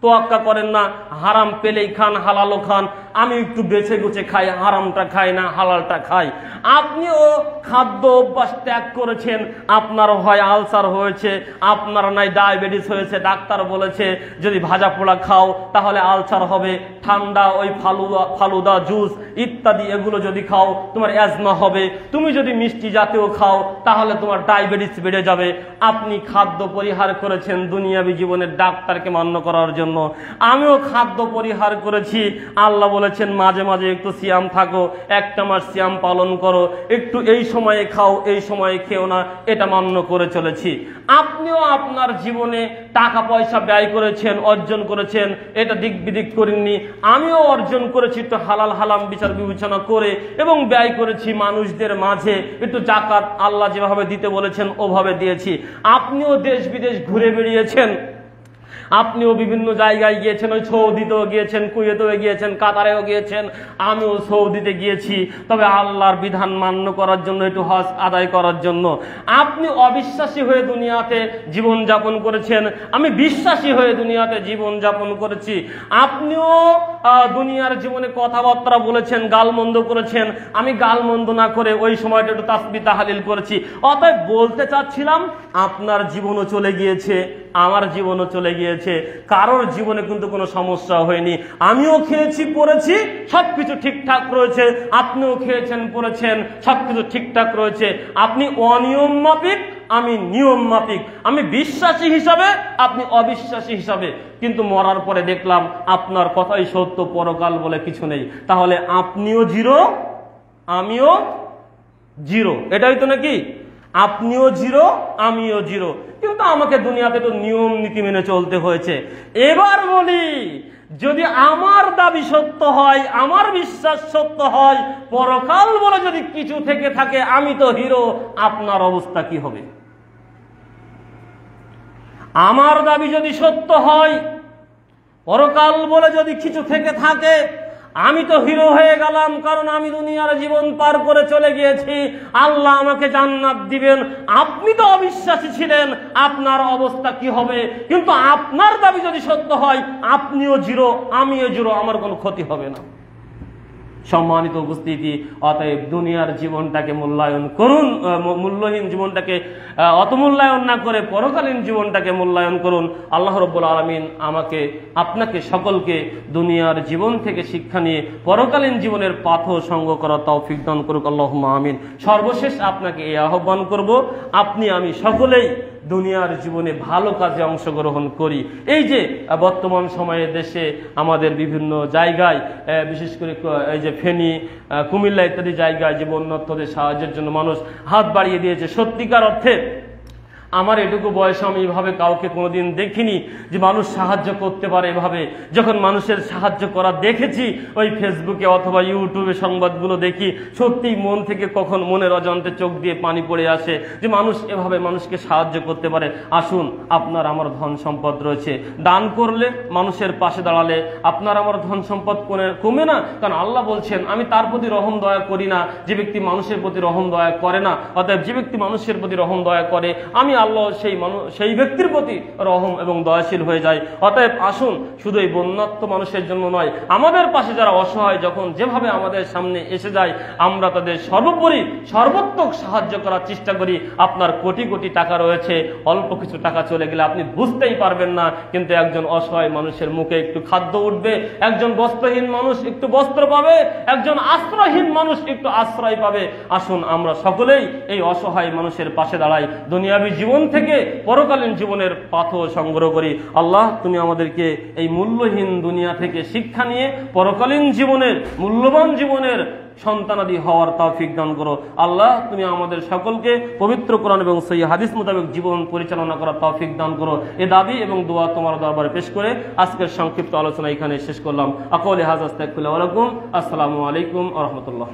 তোয়াক্কা করেন না, হারাম পেলেই খান, হালালও খান। আমি একটু বেছে গুছে খাই, হারামটা খাই না, হালালটা খাই। আপনিও খাদ্য অভ্যাস ত্যাগ করেছেন, আপনার হয় আলসার হয়েছে, আপনার নাই ডায়াবেটিস হয়েছে, ডাক্তার বলেছে যদি ভাজা পোড়া খাও তাহলে আলসার হবে, ঠান্ডা ওই ফালুদা জুস ইত্যাদি এগুলো যদি খাও তোমার অ্যাজমা হবে, তুমি যদি মিষ্টি জাতীয় খাও তাহলে তোমার ডায়াবেটিস বেড়ে যাবে। আপনি খাদ্য পরিহার করেছেন দুনিয়াবী জীবনের ডাক্তারকে মান্য করার জন্য। আমিও খাদ্য পরিহার করেছি। আল্লাহ বলেছেন মাঝে মাঝে একটু সিয়াম থাকো, একটা মাস সিয়াম পালন করো, একটু এই সময়ে খাও, এই সময়ে খেও না, এটা মান্য করে চলেছি। আপনিও আপনার জীবনে টাকা পয়সা ব্যয় করেছেন, অর্জন করেছেন, এটা দিক বিদিক করেননি। আমিও অর্জন করেছি একটু হালাল হারাম বিচার বিবেচনা করে এবং ব্যয় করেছি মানুষদের মাঝে, একটু জাকাত আল্লাহ যেভাবে দিতে বলেছেন ওভাবে দিয়েছি। আপনিও দেশ বিদেশ ঘুরে বেরিয়েছেন, আপনিও বিভিন্ন জায়গায় গিয়েছেন, ওই সৌদিতেও গিয়েছেন, কুয়েতেও গিয়েছেন, কাতারেও গিয়েছেন, আমিও সৌদিতে গিয়েছি, তবে আল্লাহর বিধান মান্য করার জন্য, একটু হজ আদায় করার জন্য। আপনি অবিশ্বাসী হয়ে দুনিয়াতে জীবন যাপন করেছেন, আমি বিশ্বাসী হয়ে দুনিয়াতে জীবন যাপন করেছি। আপনিও দুনিয়ার জীবনে কথাবার্তা বলেছেন, গালমন্দ করেছেন, আমি গালমন্দ না করে ওই সময়টা একটু তাসবিহ তাহলিল করেছি। অতএব বলতে চাচ্ছিলাম আপনার জীবনও চলে গিয়েছে, আমার জীবনও চলে গিয়েছে, কারোর জীবনে কিন্তু কোনো সমস্যা হয়নি। আমিও খেয়েছি পড়েছি, সবকিছু ঠিকঠাক রয়েছে, আপনিও খেয়েছেন পড়েছেন, সবকিছু ঠিকঠাক রয়েছে। আপনি অনিয়ম মাফিক, আমি নিয়ম মাফিক, আমি বিশ্বাসী হিসাবে, আপনি অবিশ্বাসী হিসাবে। কিন্তু মরার পরে দেখলাম আপনার কথাই সত্য, পরকাল বলে কিছু নেই। তাহলে আপনিও জিরো, আমিও জিরো, এটাই তো নাকি? আপনিও জিরো, আমিও জিরো, কিন্তু আমাকে দুনিয়াতে তো নিয়ম নীতি মেনে চলতে হয়েছে। এবার বলি, যদি আমার দাবি সত্য হয়, আমার বিশ্বাস সত্য হয়, পরকাল বলে যদি কিছু থেকে থাকে, আমি তো হিরো, আপনার অবস্থা কি হবে? আমার দাবি যদি সত্য হয়, পরকাল বলে যদি কিছু থেকে থাকে, আমি তো হিরো হয়ে গেলাম, কারণ আমি দুনিয়ার জীবন পার করে চলে গিয়েছি, আল্লাহ আমাকে জান্নাত দিবেন। আপনি তো অবিশ্বাসী ছিলেন, আপনার অবস্থা কি হবে? কিন্তু আপনার দাবি যদি সত্য হয়, আপনিও জিরো, আমিও জিরো, আমার কোনো ক্ষতি হবে না। সম্মানিত উপস্থিতি, অতএব দুনিয়ার জীবনটাকে মূল্যায়ন করুন, মূল্যহীন জীবনটাকে অতমূল্যায়ন না করে পরকালীন জীবনটাকে মূল্যায়ন করুন। আল্লাহ রাব্বুল আলামিন আমাকে, আপনাকে, সকলকে দুনিয়ার জীবন থেকে শিক্ষা নিয়ে পরকালীন জীবনের পাথ সঙ্গ করার তৌফিক দান করুক, আল্লাহুম্মা আমিন। সর্বশেষ আপনাকে এই আহ্বান করব, আপনি আমি সকলেই দুনিয়ার জীবনে ভালো কাজে অংশগ্রহণ করি। এই যে বর্তমান সময়ে দেশে আমাদের বিভিন্ন জায়গায়, বিশেষ করে এই যে ফেনী, কুমিল্লা ইত্যাদি জায়গায় যে বন্যার্থদের সাহায্যের জন্য মানুষ হাত বাড়িয়ে দিয়েছে, সত্যিকার অর্থে আমার এটুকু বয়সে আমি এভাবে কাউকে কোনোদিন দেখিনি যে মানুষ সাহায্য করতে পারে এভাবে। যখন মানুষের সাহায্য করা দেখেছি ওই ফেসবুকে অথবা ইউটিউবে সংবাদগুলো দেখি, সত্যিই মন থেকে কখন মনের অজান্তে চোখ দিয়ে পানি পড়ে আসে যে মানুষ এভাবে মানুষকে সাহায্য করতে পারে। আসুন, আপনার আমার ধন সম্পদ রয়েছে, দান করলে, মানুষের পাশে দাঁড়ালে আপনার আমার ধন সম্পদ কমে না। কারণ আল্লাহ বলছেন আমি তার প্রতি রহম দয়া করি না যে ব্যক্তি মানুষের প্রতি রহম দয়া করে না। অতএব যে ব্যক্তি মানুষের প্রতি রহম দয়া করে, আমি আল্লাহ সেই ব্যক্তির প্রতি রহম এবং দয়াশীল হয়ে যায়। অতএব আসুন, শুধু এই বন্যাত্ম মানুষের জন্য নয়, আমাদের পাশে যারা অসহায় যখন যেভাবে আমাদের সামনে এসে যায়, আমরা তাদের সর্বোপরি সর্বোত্তক সাহায্য করার চেষ্টা করি। আপনার কোটি কোটি টাকা রয়েছে, অল্প কিছু টাকা চলে গেলে আপনি বুঝতেই পারবেন না, কিন্তু একজন অসহায় মানুষের মুখে একটু খাদ্য উঠবে, একজন বস্ত্রহীন মানুষ একটু বস্ত্র পাবে, একজন আশ্রয়হীন মানুষ একটু আশ্রয় পাবে। আসুন আমরা সকলেই এই অসহায় মানুষের পাশে দাঁড়াই, দুনিয়াবী জীবন থেকে পরকালীন জীবনের পাথ সংগ্রহ করি। আল্লাহ, তুমি আমাদেরকে এই মূল্যহীন দুনিয়া থেকে শিক্ষা নিয়ে পরকালীন জীবনের, মূল্যবান জীবনের সন্তানাদি হওয়ার তৌফিক দান করো। আল্লাহ, তুমি আমাদের সকলকে পবিত্র কোরআন এবং সহিহ হাদিস মোতাবেক জীবন পরিচালনা করার তৌফিক দান করো। এ দাবি এবং দোয়া তোমার দরবারে পেশ করে আজকের সংক্ষিপ্ত আলোচনা এখানে শেষ করলাম। আকুলু হাযা আস্তাগফিরুল্লাহ ওয়া লাকুম। আসসালামু আলাইকুম ওয়া রাহমাতুল্লাহ।